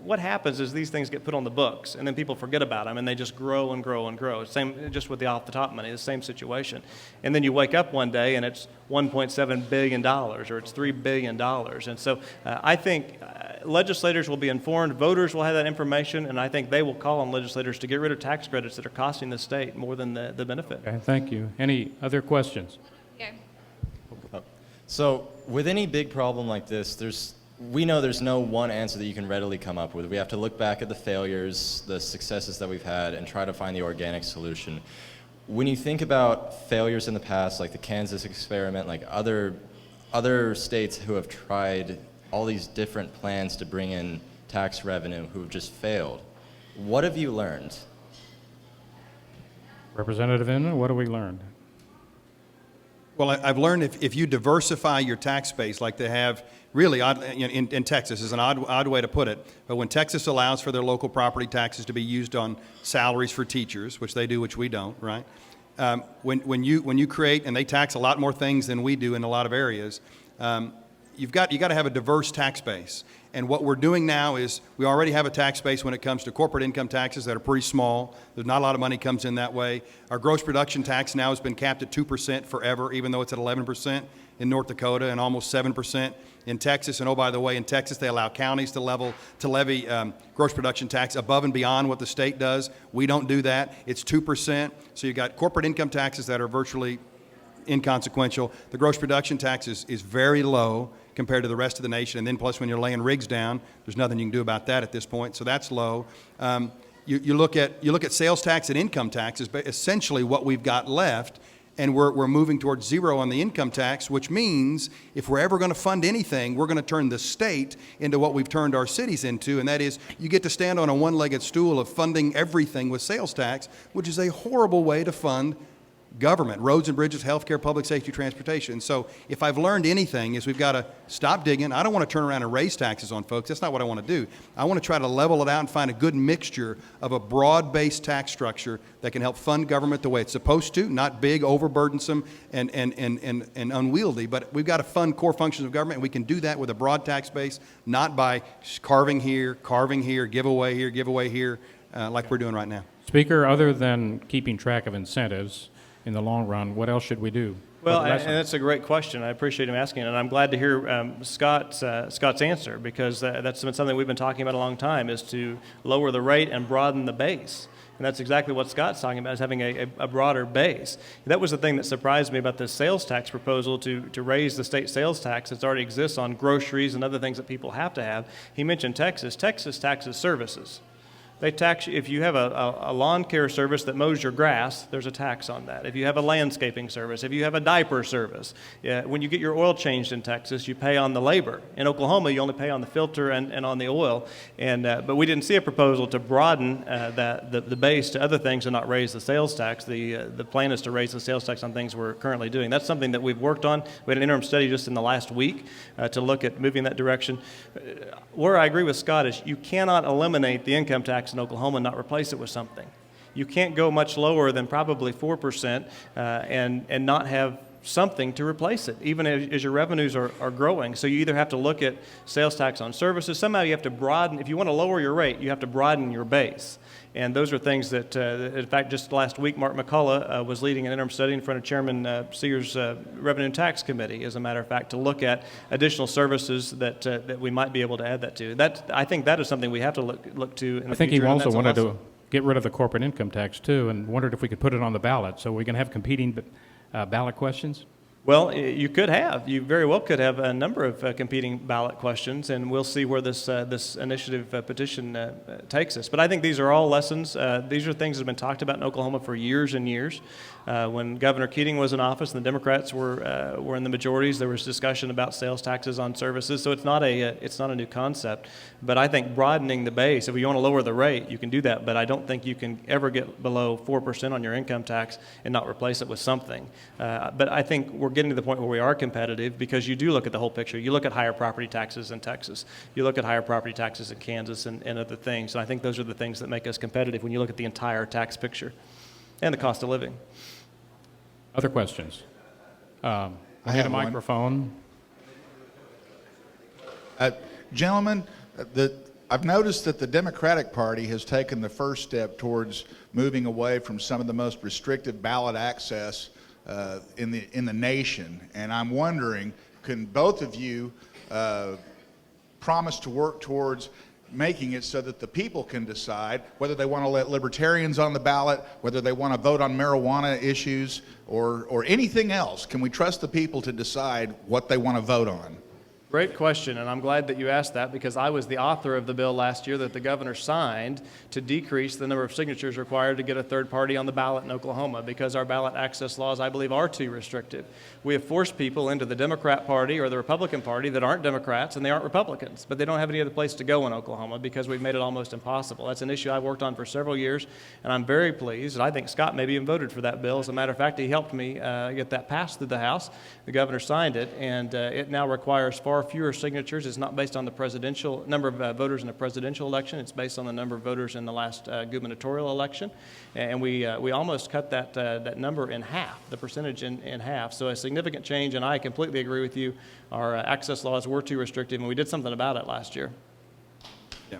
what happens is these things get put on the books and then people forget about them and they just grow and grow and grow. Same just with the off-the-top money, the same situation. And then you wake up one day and it's $1.7 billion or it's $3 billion. And so I think legislators will be informed, voters will have that information, and I think they will call on legislators to get rid of tax credits that are costing the state more than the benefit.
Okay, thank you. Any other questions?
Okay.
So with any big problem like this, we know there's no one answer that you can readily come up with. We have to look back at the failures, the successes that we've had, and try to find the organic solution. When you think about failures in the past, like the Kansas experiment, like other states who have tried all these different plans to bring in tax revenue who've just failed, what have you learned?
Representative Inman, what have we learned?
Well, I've learned if you diversify your tax base like they have really in Texas, is an odd way to put it, but when Texas allows for their local property taxes to be used on salaries for teachers, which they do, which we don't, right? When you create, and they tax a lot more things than we do in a lot of areas, you got to have a diverse tax base. And what we're doing now is we already have a tax base when it comes to corporate income taxes that are pretty small. There's not a lot of money comes in that way. Our gross production tax now has been capped at 2% forever, even though it's at 11% in North Dakota and almost 7% in Texas. And oh, by the way, in Texas, they allow counties to levy gross production tax above and beyond what the state does. We don't do that. It's 2%. So you've got corporate income taxes that are virtually inconsequential. The gross production tax is very low compared to the rest of the nation. And then plus when you're laying rigs down, there's nothing you can do about that at this point. So that's low. you look at sales tax and income tax is essentially what we've got left, and we're moving towards zero on the income tax, which means if we're ever going to fund anything, we're going to turn the state into what we've turned our cities into, and that is you get to stand on a one-legged stool of funding everything with sales tax, which is a horrible way to fund government, roads and bridges, healthcare, public safety, transportation. So if I've learned anything is we've got to stop digging. I don't want to turn around and raise taxes on folks. That's not what I want to do. I want to try to level it out and find a good mixture of a broad-based tax structure that can help fund government the way it's supposed to, not big, overburdensome, and unwieldy. But we've got to fund core functions of government, and we can do that with a broad tax base, not by carving here, give away here, like we're doing right now.
Speaker, other than keeping track of incentives, in the long run, what else should we do?
Well,
What
and
lessons?
that's a great question. I appreciate him asking it, and I'm glad to hear Scott's answer, because that's been something we've been talking about a long time, is to lower the rate and broaden the base. And that's exactly what Scott's talking about, is having a broader base. That was the thing that surprised me about this sales tax proposal, to raise the state sales tax that already exists on groceries and other things that people have to have. He mentioned Texas. Texas taxes services. They tax you if you have a lawn care service that mows your grass. There's a tax on that. If you have a landscaping service, if you have a diaper service, when you get your oil changed in Texas, you pay on the labor. In Oklahoma, you only pay on the filter and on the oil. But we didn't see a proposal to broaden the base to other things and not raise the sales tax. The plan is to raise the sales tax on things we're currently doing. That's something that we've worked on. We had an interim study just in the last week to look at moving that direction. Where I agree with Scott is you cannot eliminate the income tax in Oklahoma and not replace it with something. You can't go much lower than probably 4% and not have something to replace it, even as your revenues are growing. So you either have to look at sales tax on services. Somehow you have to broaden. If you want to lower your rate, you have to broaden your base. And those are things that, in fact, just last week, Mark McCullough was leading an interim study in front of Chairman Seeger's Revenue and Tax Committee, as a matter of fact, to look at additional services that we might be able to add that to. I think that is something we have to look to in the
I think he
future, and
also
that's a
wanted
lesson.
to get rid of the corporate income tax too, and wondered if we could put it on the ballot. So we're going to have competing ballot questions?
Well, you could have. You very well could have a number of competing ballot questions, and we'll see where this initiative petition takes us. But I think these are all lessons. These are things that have been talked about in Oklahoma for years and years. When Governor Keating was in office and the Democrats were in the majorities, there was discussion about sales taxes on services. So it's not a new concept. But I think broadening the base, if you want to lower the rate, you can do that. But I don't think you can ever get below 4% on your income tax and not replace it with something. But I think we're getting to the point where we are competitive, because you do look at the whole picture. You look at higher property taxes in Texas. You look at higher property taxes in Kansas and other things. And I think those are the things that make us competitive when you look at the entire tax picture and the cost of living.
Other questions? I need
have
a
one.
microphone.
Gentlemen, I've noticed that the Democratic Party has taken the first step towards moving away from some of the most restrictive ballot access in the nation, and I'm wondering, can both of you promise to work towards making it so that the people can decide whether they want to let libertarians on the ballot, whether they want to vote on marijuana issues, or anything else? Can we trust the people to decide what they want to vote on?
Great question, and I'm glad that you asked that, because I was the author of the bill last year that the governor signed to decrease the number of signatures required to get a third party on the ballot in Oklahoma, because our ballot access laws, I believe, are too restrictive. We have forced people into the Democrat Party or the Republican Party that aren't Democrats and they aren't Republicans, but they don't have any other place to go in Oklahoma because we've made it almost impossible. That's an issue I've worked on for several years, and I'm very pleased. I think Scott maybe even voted for that bill. As a matter of fact, he helped me get that passed through the House. The governor signed it, and it now requires far fewer signatures. It's not based on the presidential number of voters in the presidential election. It's based on the number of voters in the last gubernatorial election, and we almost cut that number in half, the percentage in half. So a significant change, and I completely agree with you. Our access laws were too restrictive, and we did something about it last year.
Yeah.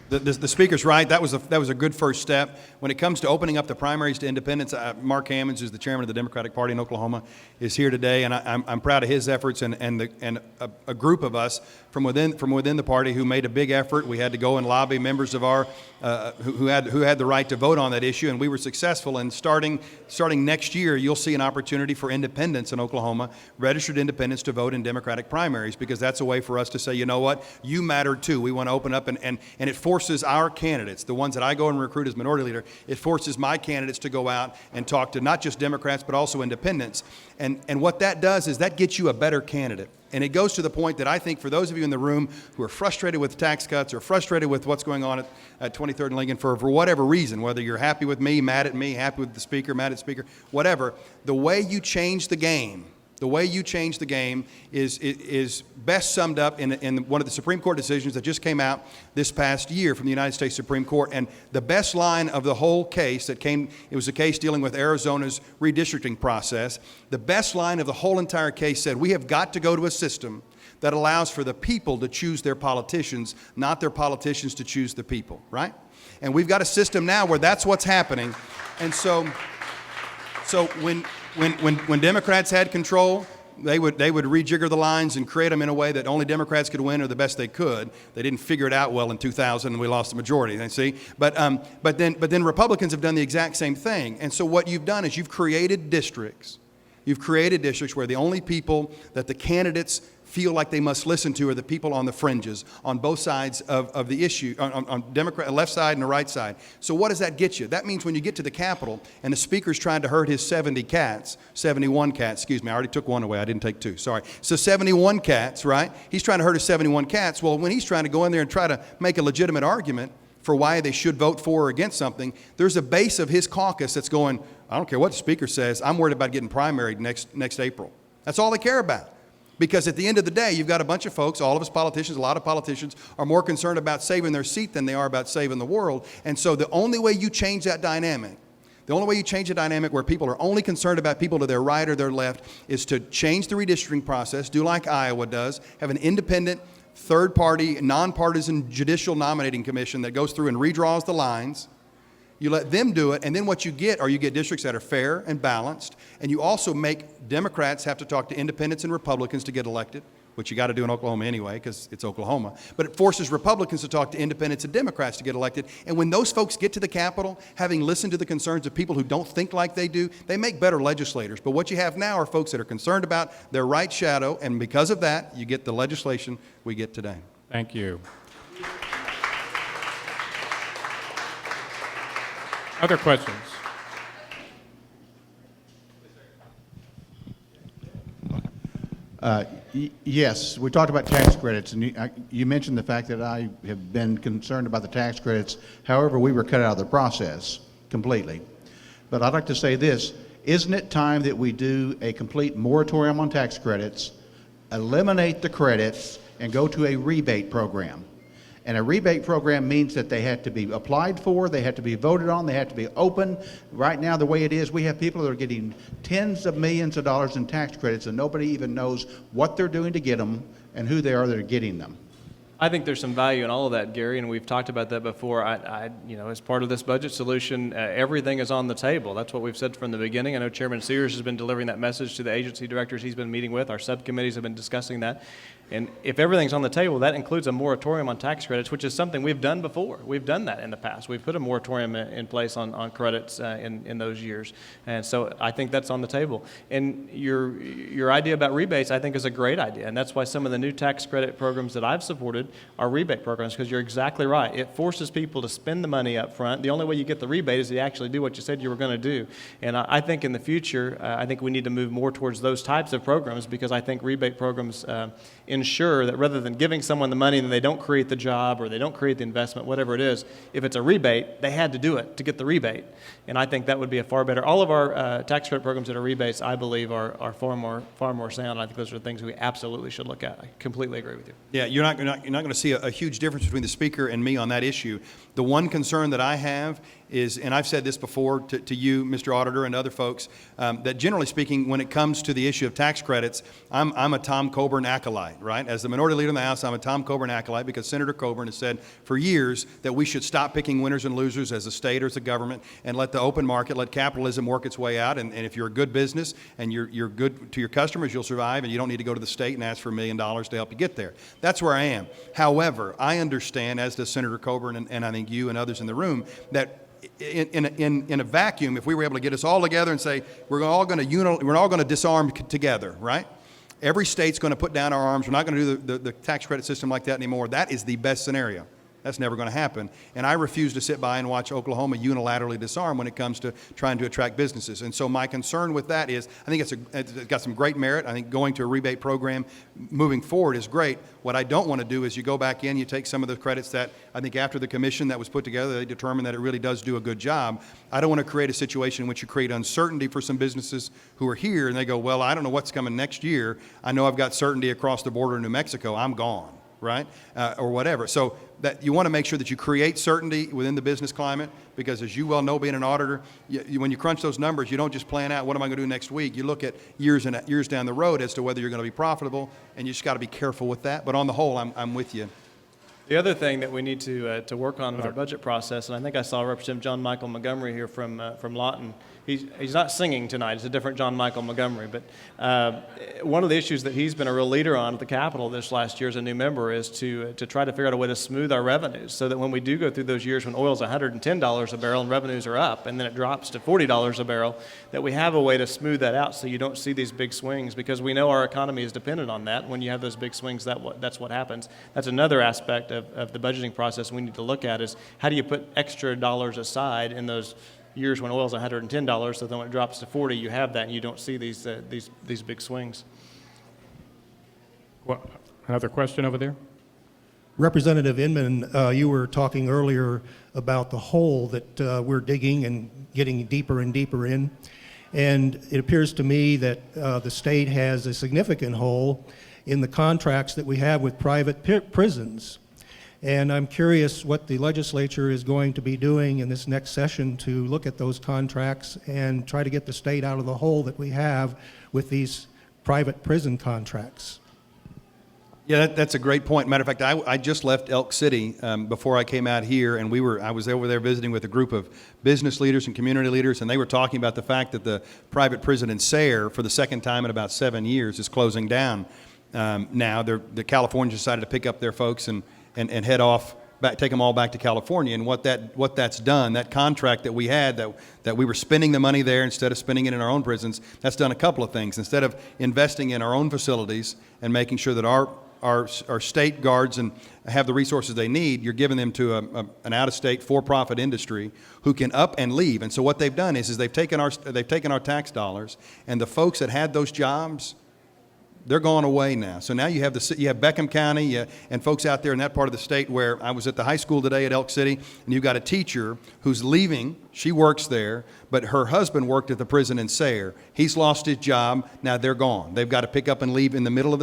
The speaker's right. That was a good first step. When it comes to opening up the primaries to independents, Mark Hammonds, who's the chairman of the Democratic Party in Oklahoma, is here today, and I'm proud of his efforts and a group of us from within the party who made a big effort. We had to go and lobby members of our who had the right to vote on that issue, and we were successful. And starting next year, you'll see an opportunity for independents in Oklahoma, registered independents, to vote in Democratic primaries, because that's a way for us to say, you know what, you matter too. We want to open up, and it forces forces our candidates, the ones that I go and recruit as minority leader, it forces my candidates to go out and talk to not just Democrats, but also independents. And what that does is that gets you a better candidate. And it goes to the point that I think for those of you in the room who are frustrated with tax cuts or frustrated with what's going on at 23rd and Lincoln for whatever reason, whether you're happy with me, mad at me, happy with the speaker, mad at the speaker, whatever, the way you change the game is best summed up in one of the Supreme Court decisions that just came out this past year from the United States Supreme Court. And the best line of the whole case it was a case dealing with Arizona's redistricting process. The best line of the whole entire case said, we have got to go to a system that allows for the people to choose their politicians, not their politicians to choose the people, right? And we've got a system now where that's what's happening. And so when Democrats had control, they would rejigger the lines and create them in a way that only Democrats could win or the best they could. They didn't figure it out well in 2000, and we lost the majority. You see, but then Republicans have done the exact same thing. And so what you've done is you've created districts. You've created districts where the only people that the candidates feel like they must listen to are the people on the fringes, on both sides of the issue, on Democrat, left side and the right side. So what does that get you? That means when you get to the Capitol and the speaker's trying to herd his 71 cats, excuse me, I already took one away, I didn't take two, sorry. So 71 cats, right? He's trying to herd his 71 cats. Well, when he's trying to go in there and try to make a legitimate argument for why they should vote for or against something, there's a base of his caucus that's going, I don't care what the speaker says, I'm worried about getting primaried next April. That's all they care about. Because at the end of the day, you've got a bunch of folks, all of us politicians, a lot of politicians are more concerned about saving their seat than they are about saving the world. And so the only way you change that dynamic, where people are only concerned about people to their right or their left, is to change the redistricting process, do like Iowa does, have an independent, third-party, nonpartisan judicial nominating commission that goes through and redraws the lines. You let them do it, and then what you get districts that are fair and balanced, and you also make Democrats have to talk to independents and Republicans to get elected, which you got to do in Oklahoma anyway because it's Oklahoma. But it forces Republicans to talk to independents and Democrats to get elected. And when those folks get to the Capitol, having listened to the concerns of people who don't think like they do, they make better legislators. But what you have now are folks that are concerned about their right shadow, and because of that, you get the legislation we get today.
Thank you. Other questions?
Yes, we talked about tax credits, and you mentioned the fact that I have been concerned about the tax credits. However, we were cut out of the process completely. But I'd like to say this, isn't it time that we do a complete moratorium on tax credits, eliminate the credits, and go to a rebate program? And a rebate program means that they have to be applied for, they have to be voted on, they have to be open. Right now, the way it is, we have people that are getting tens of millions of dollars in tax credits and nobody even knows what they're doing to get them and who they are that are getting them.
I think there's some value in all of that, Gary, and we've talked about that before. As part of this budget solution, everything is on the table. That's what we've said from the beginning. I know Chairman Sears has been delivering that message to the agency directors he's been meeting with. Our subcommittees have been discussing that. And if everything's on the table, that includes a moratorium on tax credits, which is something we've done before. We've done that in the past. We've put a moratorium in place on credits in those years. And so I think that's on the table. And your idea about rebates, I think, is a great idea. And that's why some of the new tax credit programs that I've supported are rebate programs, because you're exactly right. It forces people to spend the money up front. The only way you get the rebate is to actually do what you said you were going to do. And I think in the future, I think we need to move more towards those types of programs, because I think rebate programs ensure that rather than giving someone the money and they don't create the job or they don't create the investment, whatever it is, if it's a rebate, they had to do it to get the rebate. And I think that would be a far better. All of our tax credit programs that are rebates, I believe, are far more sound. I think those are things we absolutely should look at. I completely agree with you.
Yeah, you're not going to see a huge difference between the speaker and me on that issue. The one concern that I have is, and I've said this before to you, Mr. Auditor, and other folks, that generally speaking, when it comes to the issue of tax credits, I'm a Tom Coburn acolyte, right? As the minority leader in the House, I'm a Tom Coburn acolyte, because Senator Coburn has said for years that we should stop picking winners and losers as a state or as a government and let the open market, let capitalism work its way out. And if you're a good business and you're good to your customers, you'll survive, and you don't need to go to the state and ask for $1 million to help you get there. That's where I am. However, I understand, as does Senator Coburn and I think you and others in the room, that in a vacuum, if we were able to get us all together and say we're all going to disarm together, right? Every state's going to put down our arms. We're not going to do the tax credit system like that anymore. That is the best scenario. That's never going to happen. And I refuse to sit by and watch Oklahoma unilaterally disarm when it comes to trying to attract businesses. And so my concern with that is, I think it's got some great merit. I think going to a rebate program moving forward is great. What I don't want to do is you go back in, you take some of the credits that I think after the commission that was put together, they determined that it really does do a good job. I don't want to create a situation in which you create uncertainty for some businesses who are here and they go, well, I don't know what's coming next year. I know I've got certainty across the border in New Mexico. I'm gone, right? Or whatever. So that you want to make sure that you create certainty within the business climate, because as you well know, being an auditor, when you crunch those numbers, you don't just plan out, what am I going to do next week? You look at years and years down the road as to whether you're going to be profitable, and you just got to be careful with that. But on the whole, I'm with you.
The other thing that we need to work on in our budget process, and I think I saw Representative John Michael Montgomery here from Lawton. He's not singing tonight. It's a different John Michael Montgomery. But one of the issues that he's been a real leader on at the Capitol this last year as a new member is to try to figure out a way to smooth our revenues so that when we do go through those years when oil's $110 a barrel and revenues are up and then it drops to $40 a barrel, that we have a way to smooth that out so you don't see these big swings, because we know our economy is dependent on that. When you have those big swings, that's what happens. That's another aspect of the budgeting process we need to look at, is how do you put extra dollars aside in those years when oil's $110, so then when it drops to 40, you have that and you don't see these big swings.
Well, another question over there?
Representative Inman, you were talking earlier about the hole that we're digging and getting deeper and deeper in. And it appears to me that the state has a significant hole in the contracts that we have with private prisons. And I'm curious what the legislature is going to be doing in this next session to look at those contracts and try to get the state out of the hole that we have with these private prison contracts.
Yeah, that's a great point. Matter of fact, I just left Elk City before I came out here, and I was over there visiting with a group of business leaders and community leaders, and they were talking about the fact that the private prison in Sayre, for the second time in about 7 years, is closing down. Now, the Californians decided to pick up their folks and head off, take them all back to California. And what that's done, that contract that we had, that we were spending the money there instead of spending it in our own prisons, that's done a couple of things. Instead of investing in our own facilities and making sure that our state guards and have the resources they need, you're giving them to an out-of-state for-profit industry who can up and leave. And so what they've done is they've taken our tax dollars, and the folks that had those jobs, they're going away now. So now you have Beckham County and folks out there in that part of the state, where I was at the high school today at Elk City, and you've got a teacher who's leaving. She works there, but her husband worked at the prison in Sayre. He's lost his job. Now they're gone. They've got to pick up and leave in the middle of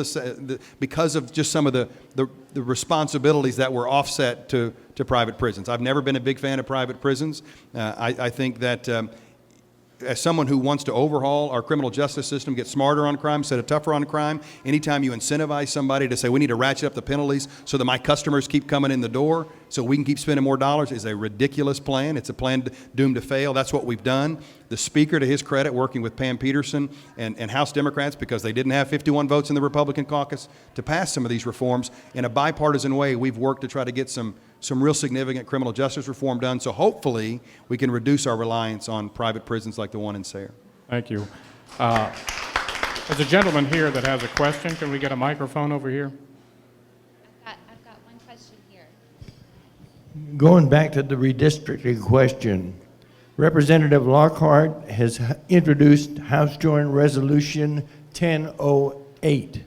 because of just some of the responsibilities that were offset to private prisons. I've never been a big fan of private prisons. I think that as someone who wants to overhaul our criminal justice system, get smarter on crime instead of tougher on crime, anytime you incentivize somebody to say, we need to ratchet up the penalties so that my customers keep coming in the door so we can keep spending more dollars, is a ridiculous plan. It's a plan doomed to fail. That's what we've done. The Speaker, to his credit, working with Pam Peterson and House Democrats, because they didn't have 51 votes in the Republican caucus to pass some of these reforms, in a bipartisan way, we've worked to try to get some real significant criminal justice reform done. So hopefully we can reduce our reliance on private prisons like the one in Sayre.
Thank you. There's a gentleman here that has a question. Can we get a microphone over here?
I've got one question here.
Going back to the redistricting question, Representative Lockhart has introduced House Joint Resolution 1008,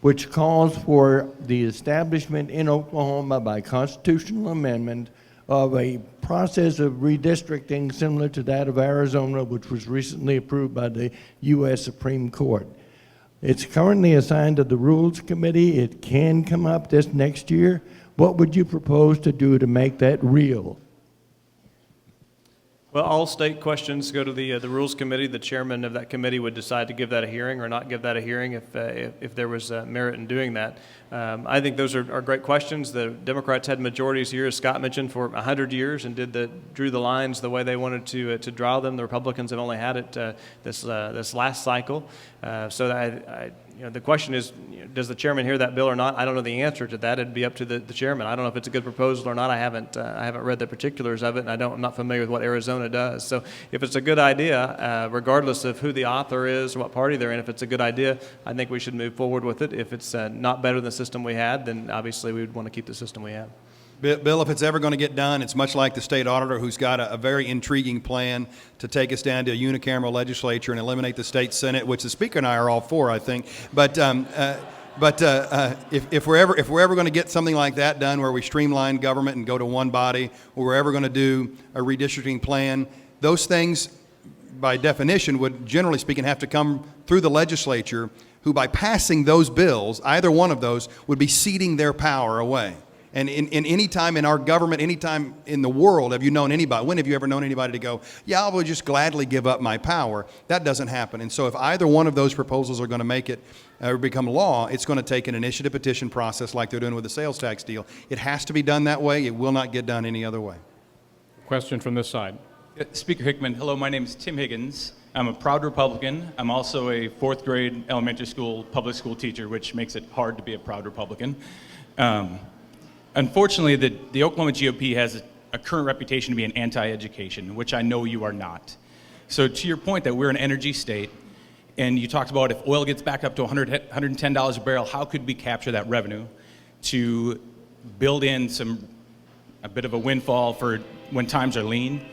which calls for the establishment in Oklahoma by constitutional amendment of a process of redistricting similar to that of Arizona, which was recently approved by the U.S. Supreme Court. It's currently assigned to the Rules Committee. It can come up this next year. What would you propose to do to make that real?
Well, all state questions go to the Rules Committee. The chairman of that committee would decide to give that a hearing or not give that a hearing if there was merit in doing that. I think those are great questions. The Democrats had majorities here, as Scott mentioned, for 100 years and drew the lines the way they wanted to draw them. The Republicans have only had it this last cycle. The question is, does the chairman hear that bill or not? I don't know the answer to that. It'd be up to the chairman. I don't know if it's a good proposal or not. I haven't read the particulars of it, and I'm not familiar with what Arizona does. So if it's a good idea, regardless of who the author is or what party they're in, if it's a good idea, I think we should move forward with it. If it's not better than the system we had, then obviously we would want to keep the system we have.
Bill, if it's ever going to get done, it's much like the state auditor who's got a very intriguing plan to take us down to a unicameral legislature and eliminate the state senate, which the speaker and I are all for, I think. But if we're ever going to get something like that done, where we streamline government and go to one body, or we're ever going to do a redistricting plan, those things, by definition, would generally speaking have to come through the legislature, who by passing those bills, either one of those, would be ceding their power away. And in any time in our government, any time in the world, have you known anybody, when have you ever known anybody to go, yeah, I will just gladly give up my power? That doesn't happen. And so if either one of those proposals are going to make it or become law, it's going to take an initiative petition process like they're doing with the sales tax deal. It has to be done that way. It will not get done any other way.
Question from this side.
Speaker Hickman, hello, my name is Tim Higgins. I'm a proud Republican. I'm also a fourth grade elementary school public school teacher, which makes it hard to be a proud Republican. Unfortunately, the Oklahoma GOP has a current reputation to be an anti-education, which I know you are not. So to your point that we're an energy state, and you talked about if oil gets back up to $110 a barrel, how could we capture that revenue to build in a bit of a windfall for when times are lean?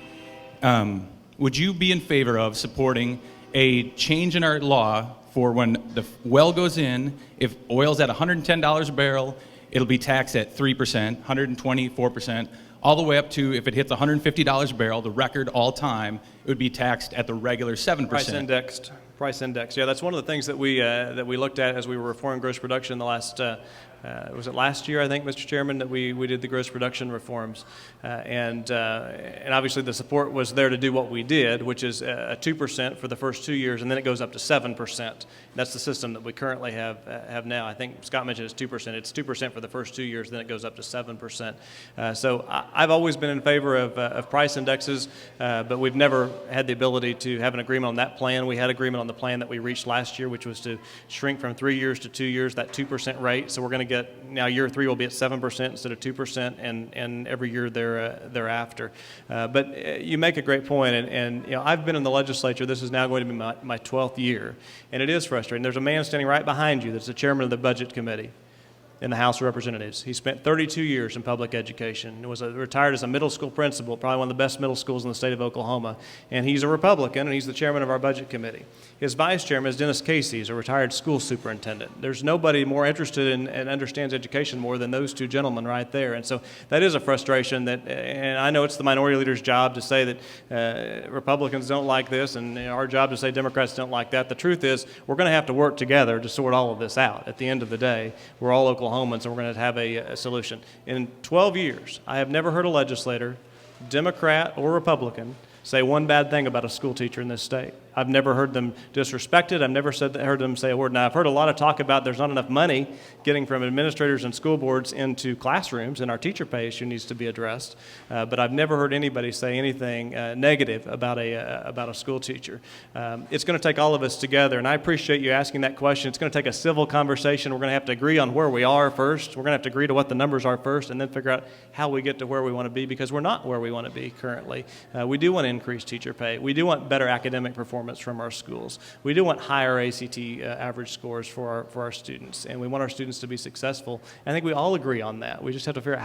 Would you be in favor of supporting a change in our law for when the well goes in, if oil's at $110 a barrel, it'll be taxed at 3%, 124%, all the way up to, if it hits $150 a barrel, the record all time, it would be taxed at the regular 7%.
Price index. Yeah, that's one of the things that we looked at as we were reforming gross production in the last, was it last year, I think, Mr. Chairman, that we did the gross production reforms. And obviously the support was there to do what we did, which is a 2% for the first 2 years, and then it goes up to 7%. That's the system that we currently have now. I think Scott mentioned it's 2%. It's 2% for the first 2 years, then it goes up to 7%. So I've always been in favor of price indexes, but we've never had the ability to have an agreement on that plan. We had agreement on the plan that we reached last year, which was to shrink from 3 years to 2 years, that 2% rate. So we're going to get, now year 3 will be at 7% instead of 2%, and every year thereafter. But you make a great point, and you know, I've been in the legislature. This is now going to be my 12th year, and it is frustrating. There's a man standing right behind you that's the chairman of the Budget Committee in the House of Representatives. He spent 32 years in public education. He was retired as a middle school principal, probably one of the best middle schools in the state of Oklahoma. And he's a Republican, and he's the chairman of our Budget Committee. His vice chairman is Dennis Casey. He's a retired school superintendent. There's nobody more interested in and understands education more than those two gentlemen right there. And so that is a frustration that, and I know it's the minority leader's job to say that Republicans don't like this, and our job to say Democrats don't like that. The truth is, we're going to have to work together to sort all of this out. At the end of the day, we're all Oklahomans, and we're going to have a solution. In 12 years, I have never heard a legislator, Democrat or Republican, say one bad thing about a school teacher in this state. I've never heard them disrespected. I've never heard them say a word. Now, I've heard a lot of talk about there's not enough money getting from administrators and school boards into classrooms, and our teacher pay issue needs to be addressed. But I've never heard anybody say anything negative about a school teacher. It's going to take all of us together, and I appreciate you asking that question. It's going to take a civil conversation. We're going to have to agree on where we are first. We're going to have to agree to what the numbers are first, and then figure out how we get to where we want to be, because we're not where we want to be currently. We do want to increase teacher pay. We do want better academic performance from our schools. We do want higher ACT average scores for our students, and we want our students to be successful. I think we all agree on that. We just have to figure out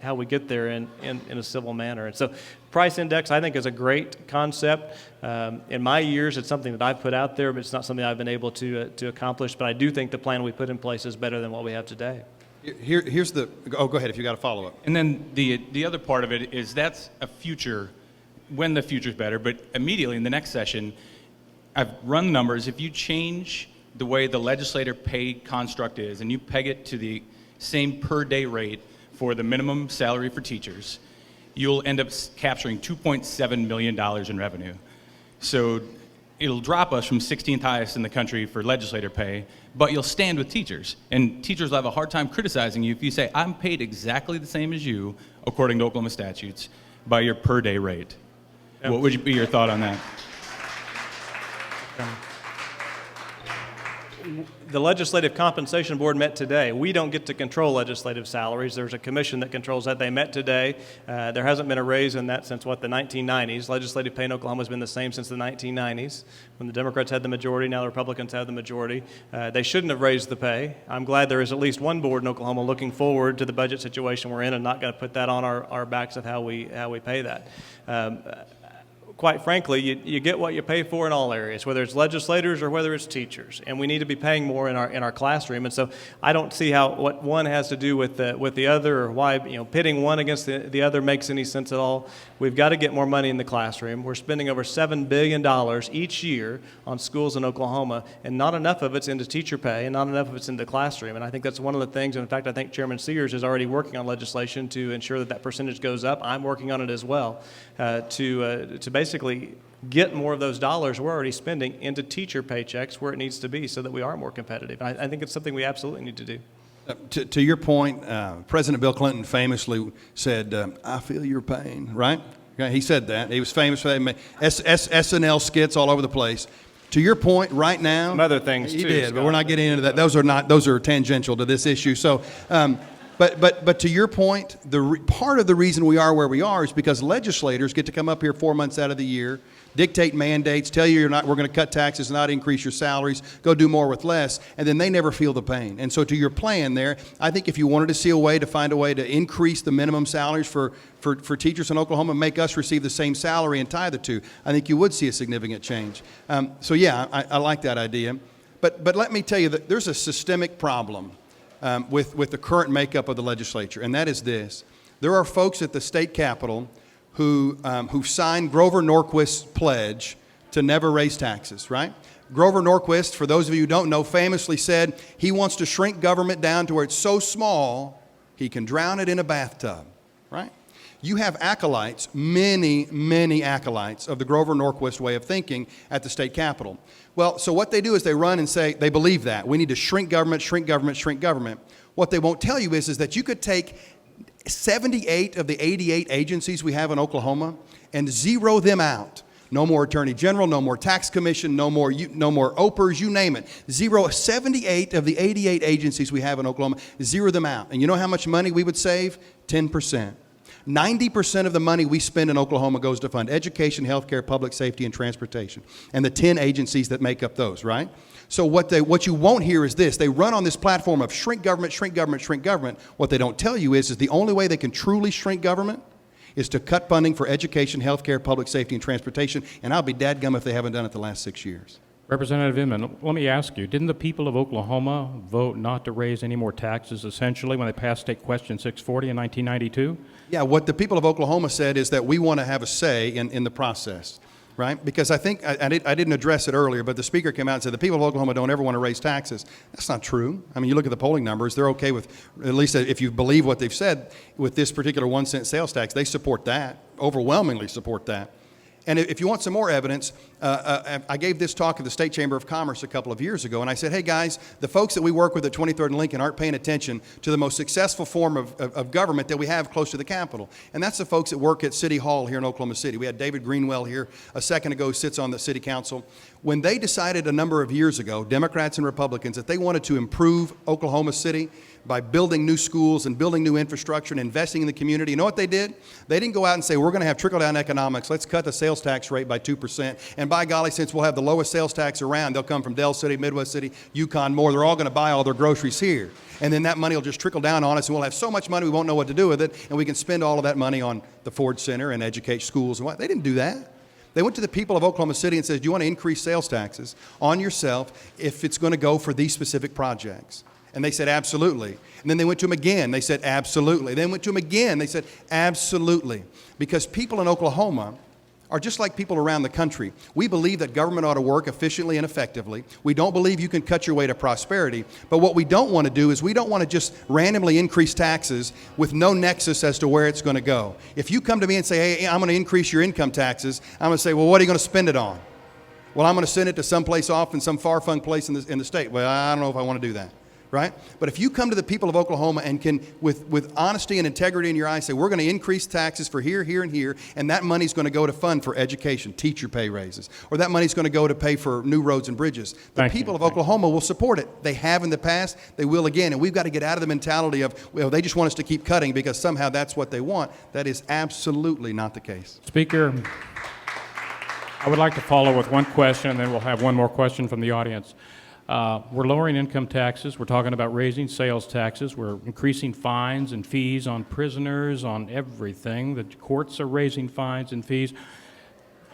how we get there in a civil manner. And so price index, I think, is a great concept. In my years, it's something that I've put out there, but it's not something I've been able to accomplish. But I do think the plan we put in place is better than what we have today.
Here's the, go ahead if you got a follow-up.
And then the other part of it is that's a future, when the future's better, but immediately in the next session, I've run numbers. If you change the way the legislator pay construct is, and you peg it to the same per day rate for the minimum salary for teachers, you'll end up capturing $2.7 million in revenue. So it'll drop us from 16th highest in the country for legislator pay, but you'll stand with teachers. And teachers will have a hard time criticizing you if you say, I'm paid exactly the same as you, according to Oklahoma statutes, by your per day rate. Yep. What would be your thought on that?
the Legislative Compensation Board met today. We don't get to control legislative salaries. There's a commission that controls that. They met today. There hasn't been a raise in that since, the 1990s. Legislative pay in Oklahoma has been the same since the 1990s. When the Democrats had the majority, now the Republicans have the majority. They shouldn't have raised the pay. I'm glad there is at least one board in Oklahoma looking forward to the budget situation we're in and not going to put that on our backs of how we pay that. Quite frankly, you get what you pay for in all areas, whether it's legislators or whether it's teachers, and we need to be paying more in our classroom. And so I don't see how what one has to do with the other, or why pitting one against the other makes any sense at all. We've got to get more money in the classroom. We're spending over $7 billion each year on schools in Oklahoma, and not enough of it's into teacher pay, and not enough of it's into the classroom. And I think that's one of the things. And in fact, I think Chairman Sears is already working on legislation to ensure that percentage goes up. I'm working on it as well to basically get more of those dollars we're already spending into teacher paychecks where it needs to be, so that we are more competitive. And I think it's something we absolutely need to do.
To your point, President Bill Clinton famously said, "I feel your pain," right? Okay, he said that. He was famous for that. SNL skits all over the place. To your point, right now,
Some other things
he
too,
did,
Scott.
but we're not getting into that. Those are tangential to this issue. So, but to your point, part of the reason we are where we are is because legislators get to come up here 4 months out of the year, dictate mandates, tell you we're going to cut taxes, not increase your salaries, go do more with less, and then they never feel the pain. And so to your plan there, I think if you wanted to see a way to find a way to increase the minimum salaries for teachers in Oklahoma, make us receive the same salary and tie the two, I think you would see a significant change. So yeah, I like that idea. But let me tell you that there's a systemic problem with the current makeup of the legislature, and that is this. There are folks at the state capitol who signed Grover Norquist's pledge to never raise taxes, right? Grover Norquist, for those of you who don't know, famously said he wants to shrink government down to where it's so small he can drown it in a bathtub, right? You have acolytes, many, many acolytes of the Grover Norquist way of thinking at the state capitol. Well, so what they do is they run and say they believe that. We need to shrink government, shrink government, shrink government. What they won't tell you is that you could take 78 of the 88 agencies we have in Oklahoma and zero them out. No more Attorney General, no more Tax Commission, no more OPERS, you name it. 78 of the 88 agencies we have in Oklahoma, zero them out. And you know how much money we would save? 10%. 90% of the money we spend in Oklahoma goes to fund education, healthcare, public safety, and transportation. And the 10 agencies that make up those, right? So what you won't hear is this. They run on this platform of shrink government, shrink government, shrink government. What they don't tell you is the only way they can truly shrink government is to cut funding for education, healthcare, public safety, and transportation. And I'll be dadgum if they haven't done it the last 6 years.
Representative Inman, let me ask you, didn't the people of Oklahoma vote not to raise any more taxes essentially when they passed State Question 640 in 1992?
Yeah, what the people of Oklahoma said is that we want to have a say in the process, right? Because I think, I didn't address it earlier, but the speaker came out and said the people of Oklahoma don't ever want to raise taxes. That's not true. I mean, you look at the polling numbers, they're okay with, at least if you believe what they've said, with this particular 1 cent sales tax, they support that, overwhelmingly support that. And if you want some more evidence, I gave this talk at the State Chamber of Commerce a couple of years ago, and I said, hey guys, the folks that we work with at 23rd and Lincoln aren't paying attention to the most successful form of government that we have close to the Capitol. And that's the folks that work at City Hall here in Oklahoma City. We had David Greenwell here a second ago, who sits on the City Council. When they decided a number of years ago, Democrats and Republicans, that they wanted to improve Oklahoma City by building new schools and building new infrastructure and investing in the community, you know what they did? They didn't go out and say, we're going to have trickle-down economics. Let's cut the sales tax rate by 2%. And by golly, since we'll have the lowest sales tax around, they'll come from Del City, Midwest City, Yukon, more. They're all going to buy all their groceries here. And then that money will just trickle down on us, and we'll have so much money we won't know what to do with it, and we can spend all of that money on the Ford Center and educate schools and what. They didn't do that. They went to the people of Oklahoma City and said, do you want to increase sales taxes on yourself if it's going to go for these specific projects? And they said, absolutely. And then they went to them again. They said, absolutely. Then went to them again. They said, absolutely. Because people in Oklahoma are just like people around the country. We believe that government ought to work efficiently and effectively. We don't believe you can cut your way to prosperity. But what we don't want to do is we don't want to just randomly increase taxes with no nexus as to where it's going to go. If you come to me and say, hey, I'm going to increase your income taxes, I'm going to say, well, what are you going to spend it on? Well, I'm going to send it to someplace off in some far-flung place in the state. Well, I don't know if I want to do that. right? But if you come to the people of Oklahoma and can, with honesty and integrity in your eyes, say, we're going to increase taxes for here, here, and here, and that money's going to go to fund for education, teacher pay raises, or that money's going to go to pay for new roads and bridges, the people of Oklahoma will support it. They have in the past, they will again, and we've got to get out of the mentality of, well, they just want us to keep cutting because somehow that's what they want. That is absolutely not the case.
Speaker, I would like to follow with one question, and then we'll have one more question from the audience. We're lowering income taxes. We're talking about raising sales taxes. We're increasing fines and fees on prisoners, on everything. The courts are raising fines and fees.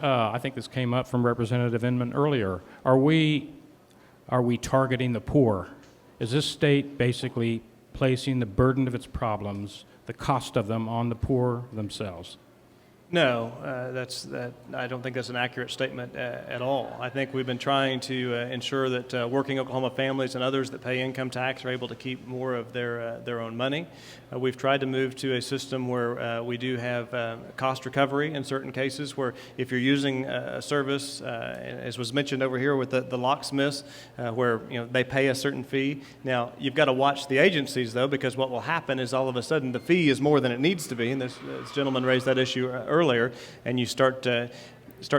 I think this came up from Representative Inman earlier. Are we targeting the poor? Is this state basically placing the burden of its problems, the cost of them, on the poor themselves?
No, I don't think that's an accurate statement at all. I think we've been trying to ensure that working Oklahoma families and others that pay income tax are able to keep more of their own money. We've tried to move to a system where we do have cost recovery in certain cases, where if you're using a service, as was mentioned over here with the locksmiths, where they pay a certain fee. Now, you've got to watch the agencies, though, because what will happen is all of a sudden the fee is more than it needs to be, and this gentleman raised that issue earlier, and you start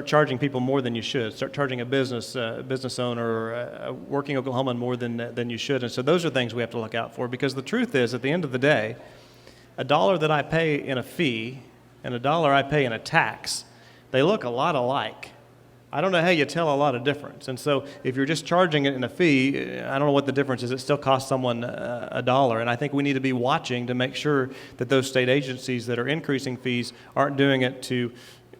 charging people more than you should. Start charging a business owner or a working Oklahoman more than you should. And so those are things we have to look out for, because the truth is, at the end of the day, $1 that I pay in a fee and $1 I pay in a tax, they look a lot alike. I don't know how you tell a lot of difference. And so if you're just charging it in a fee, I don't know what the difference is. It still costs someone $1. And I think we need to be watching to make sure that those state agencies that are increasing fees aren't doing it to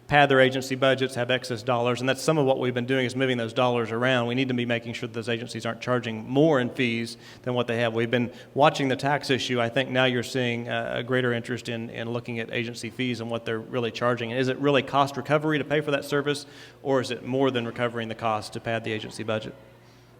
pad their agency budgets, have excess dollars. And that's some of what we've been doing, is moving those dollars around. We need to be making sure that those agencies aren't charging more in fees than what they have. We've been watching the tax issue. I think now you're seeing a greater interest in looking at agency fees and what they're really charging. And is it really cost recovery to pay for that service, or is it more than recovering the cost to pad the agency budget?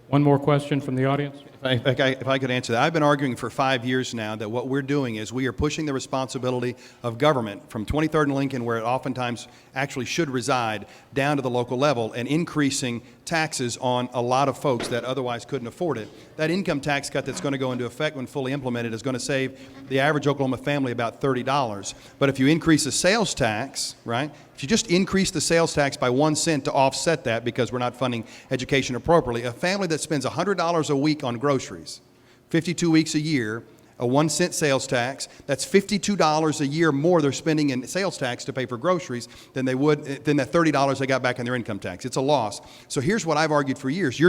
One more question from the audience.
If I could answer that. I've been arguing for 5 years now that what we're doing is we are pushing the responsibility of government from 23rd and Lincoln, where it oftentimes actually should reside, down to the local level, and increasing taxes on a lot of folks that otherwise couldn't afford it. That income tax cut that's going to go into effect when fully implemented is going to save the average Oklahoma family about $30. But if you increase the sales tax, right, if you just increase the sales tax by 1 cent to offset that, because we're not funding education appropriately, a family that spends $100 a week on groceries, 52 weeks a year, a 1 cent sales tax, that's $52 a year more they're spending in sales tax to pay for groceries than they would, than that $30 they got back in their income tax. It's a loss. So here's what I've argued for years.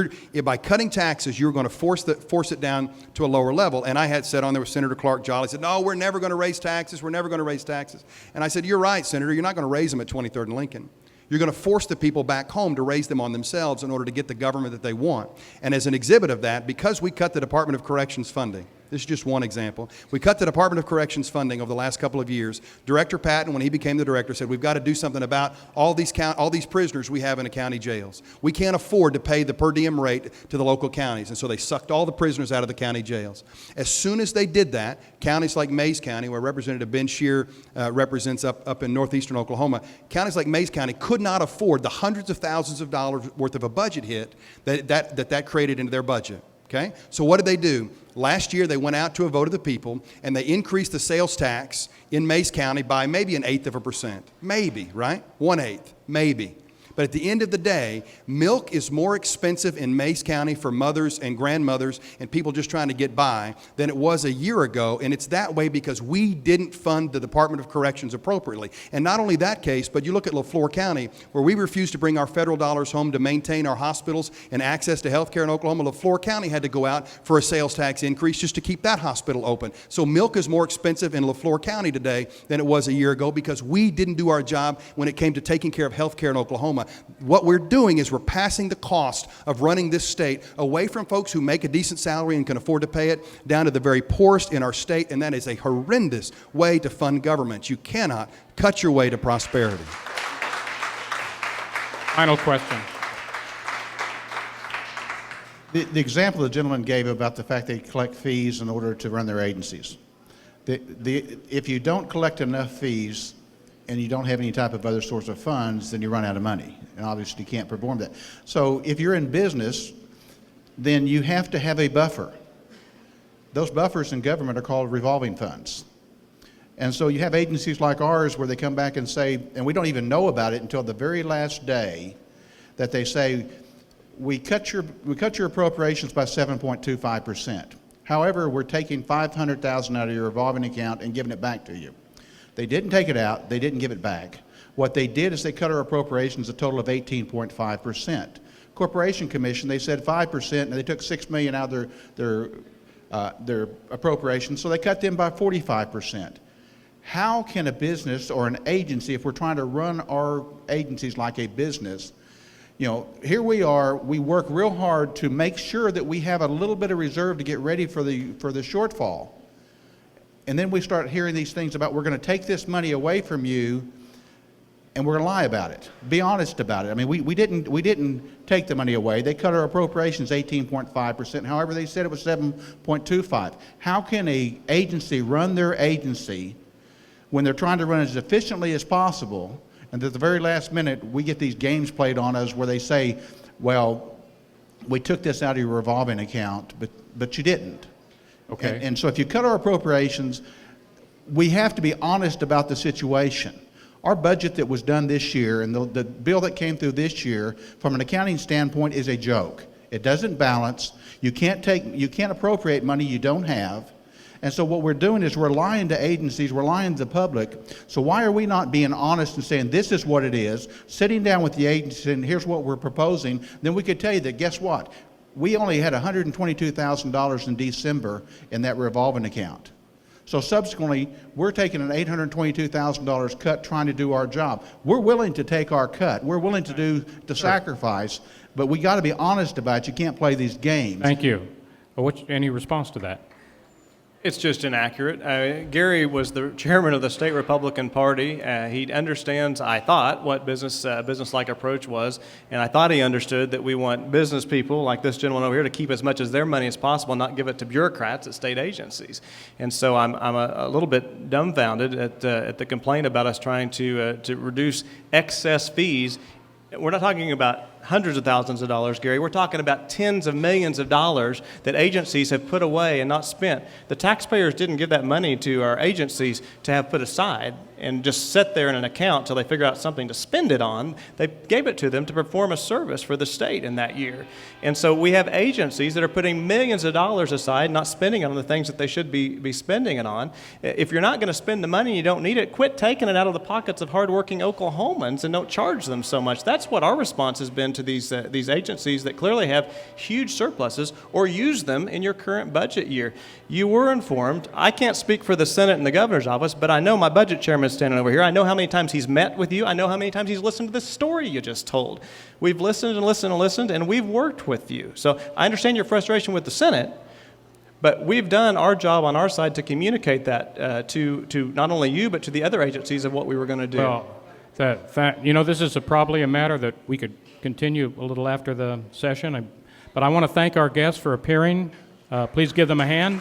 By cutting taxes, you're going to force it down to a lower level. And I had said on there with Senator Clark Jolly, said, no, we're never going to raise taxes. We're never going to raise taxes. And I said, you're right, Senator. You're not going to raise them at 23rd and Lincoln. You're going to force the people back home to raise them on themselves in order to get the government that they want. And as an exhibit of that, because we cut the Department of Corrections funding, this is just one example. We cut the Department of Corrections funding over the last couple of years. Director Patton, when he became the director, said we've got to do something about all these prisoners we have in the county jails. We can't afford to pay the per diem rate to the local counties, and so they sucked all the prisoners out of the county jails. As soon as they did that, counties like Mays County, where Representative Ben Shear represents up in northeastern Oklahoma, counties like Mays County could not afford the hundreds of thousands of dollars worth of a budget hit that created into their budget. Okay? So what did they do? Last year, they went out to a vote of the people, and they increased the sales tax in Mays County by maybe 1/8%. Maybe, right? 1/8, maybe. But at the end of the day, milk is more expensive in Mays County for mothers and grandmothers and people just trying to get by than it was a year ago. And it's that way because we didn't fund the Department of Corrections appropriately. And not only that case, but you look at LaFleur County, where we refused to bring our federal dollars home to maintain our hospitals and access to health care in Oklahoma. LaFleur County had to go out for a sales tax increase just to keep that hospital open. So milk is more expensive in LaFleur County today than it was a year ago because we didn't do our job when it came to taking care of health care in Oklahoma. What we're doing is we're passing the cost of running this state away from folks who make a decent salary and can afford to pay it down to the very poorest in our state, and that is a horrendous way to fund government. You cannot cut your way to prosperity.
Final question.
The example the gentleman gave about the fact they collect fees in order to run their agencies. If you don't collect enough fees and you don't have any type of other source of funds, then you run out of money. And obviously you can't perform that. So if you're in business, then you have to have a buffer. Those buffers in government are called revolving funds. And so you have agencies like ours where they come back and say, and we don't even know about it until the very last day, that they say, we cut your appropriations by 7.25%. However, we're taking $500,000 out of your revolving account and giving it back to you. They didn't take it out. They didn't give it back. What they did is they cut our appropriations a total of 18.5%. Corporation Commission, they said 5%, and they took $6 million out of their appropriations, so they cut them by 45%. How can a business or an agency, if we're trying to run our agencies like a business, here we are, we work real hard to make sure that we have a little bit of reserve to get ready for the shortfall. And then we start hearing these things about, we're going to take this money away from you and we're going to lie about it. Be honest about it. I mean, we didn't take the money away. They cut our appropriations 18.5%. However, they said it was 7.25. How can an agency run their agency when they're trying to run as efficiently as possible, and at the very last minute, we get these games played on us where they say, well, we took this out of your revolving account, but you didn't.
Okay.
And so if you cut our appropriations, we have to be honest about the situation. Our budget that was done this year and the bill that came through this year, from an accounting standpoint, is a joke. It doesn't balance. You can't appropriate money you don't have. And so what we're doing is we're lying to agencies, we're lying to the public. So why are we not being honest and saying this is what it is, sitting down with the agency and here's what we're proposing? Then we could tell you that, guess what? We only had $122,000 in December in that revolving account. So subsequently, we're taking an $822,000 cut trying to do our job. We're willing to take our cut. We're willing to do the sacrifice, but we got to be honest about it. You can't play these games.
Thank you. Any response to that?
It's just inaccurate. Gary was the chairman of the state Republican Party. He understands, I thought, what business-like approach was, and I thought he understood that we want business people like this gentleman over here to keep as much of their money as possible and not give it to bureaucrats at state agencies. And so I'm a little bit dumbfounded at the complaint about us trying to reduce excess fees. We're not talking about hundreds of thousands of dollars, Gary. We're talking about tens of millions of dollars that agencies have put away and not spent. The taxpayers didn't give that money to our agencies to have put aside and just sit there in an account till they figure out something to spend it on. They gave it to them to perform a service for the state in that year. And so we have agencies that are putting millions of dollars aside, not spending it on the things that they should be spending it on. If you're not going to spend the money and you don't need it, quit taking it out of the pockets of hardworking Oklahomans and don't charge them so much. That's what our response has been to these agencies that clearly have huge surpluses, or use them in your current budget year. You were informed. I can't speak for the Senate and the governor's office, but I know my budget chairman is standing over here. I know how many times he's met with you. I know how many times he's listened to this story you just told. We've listened and listened and listened, and we've worked with you. So I understand your frustration with the Senate, but we've done our job on our side to communicate that to not only you, but to the other agencies of what we were going to do.
Well, this is probably a matter that we could continue a little after the session, but I want to thank our guests for appearing. Please give them a hand.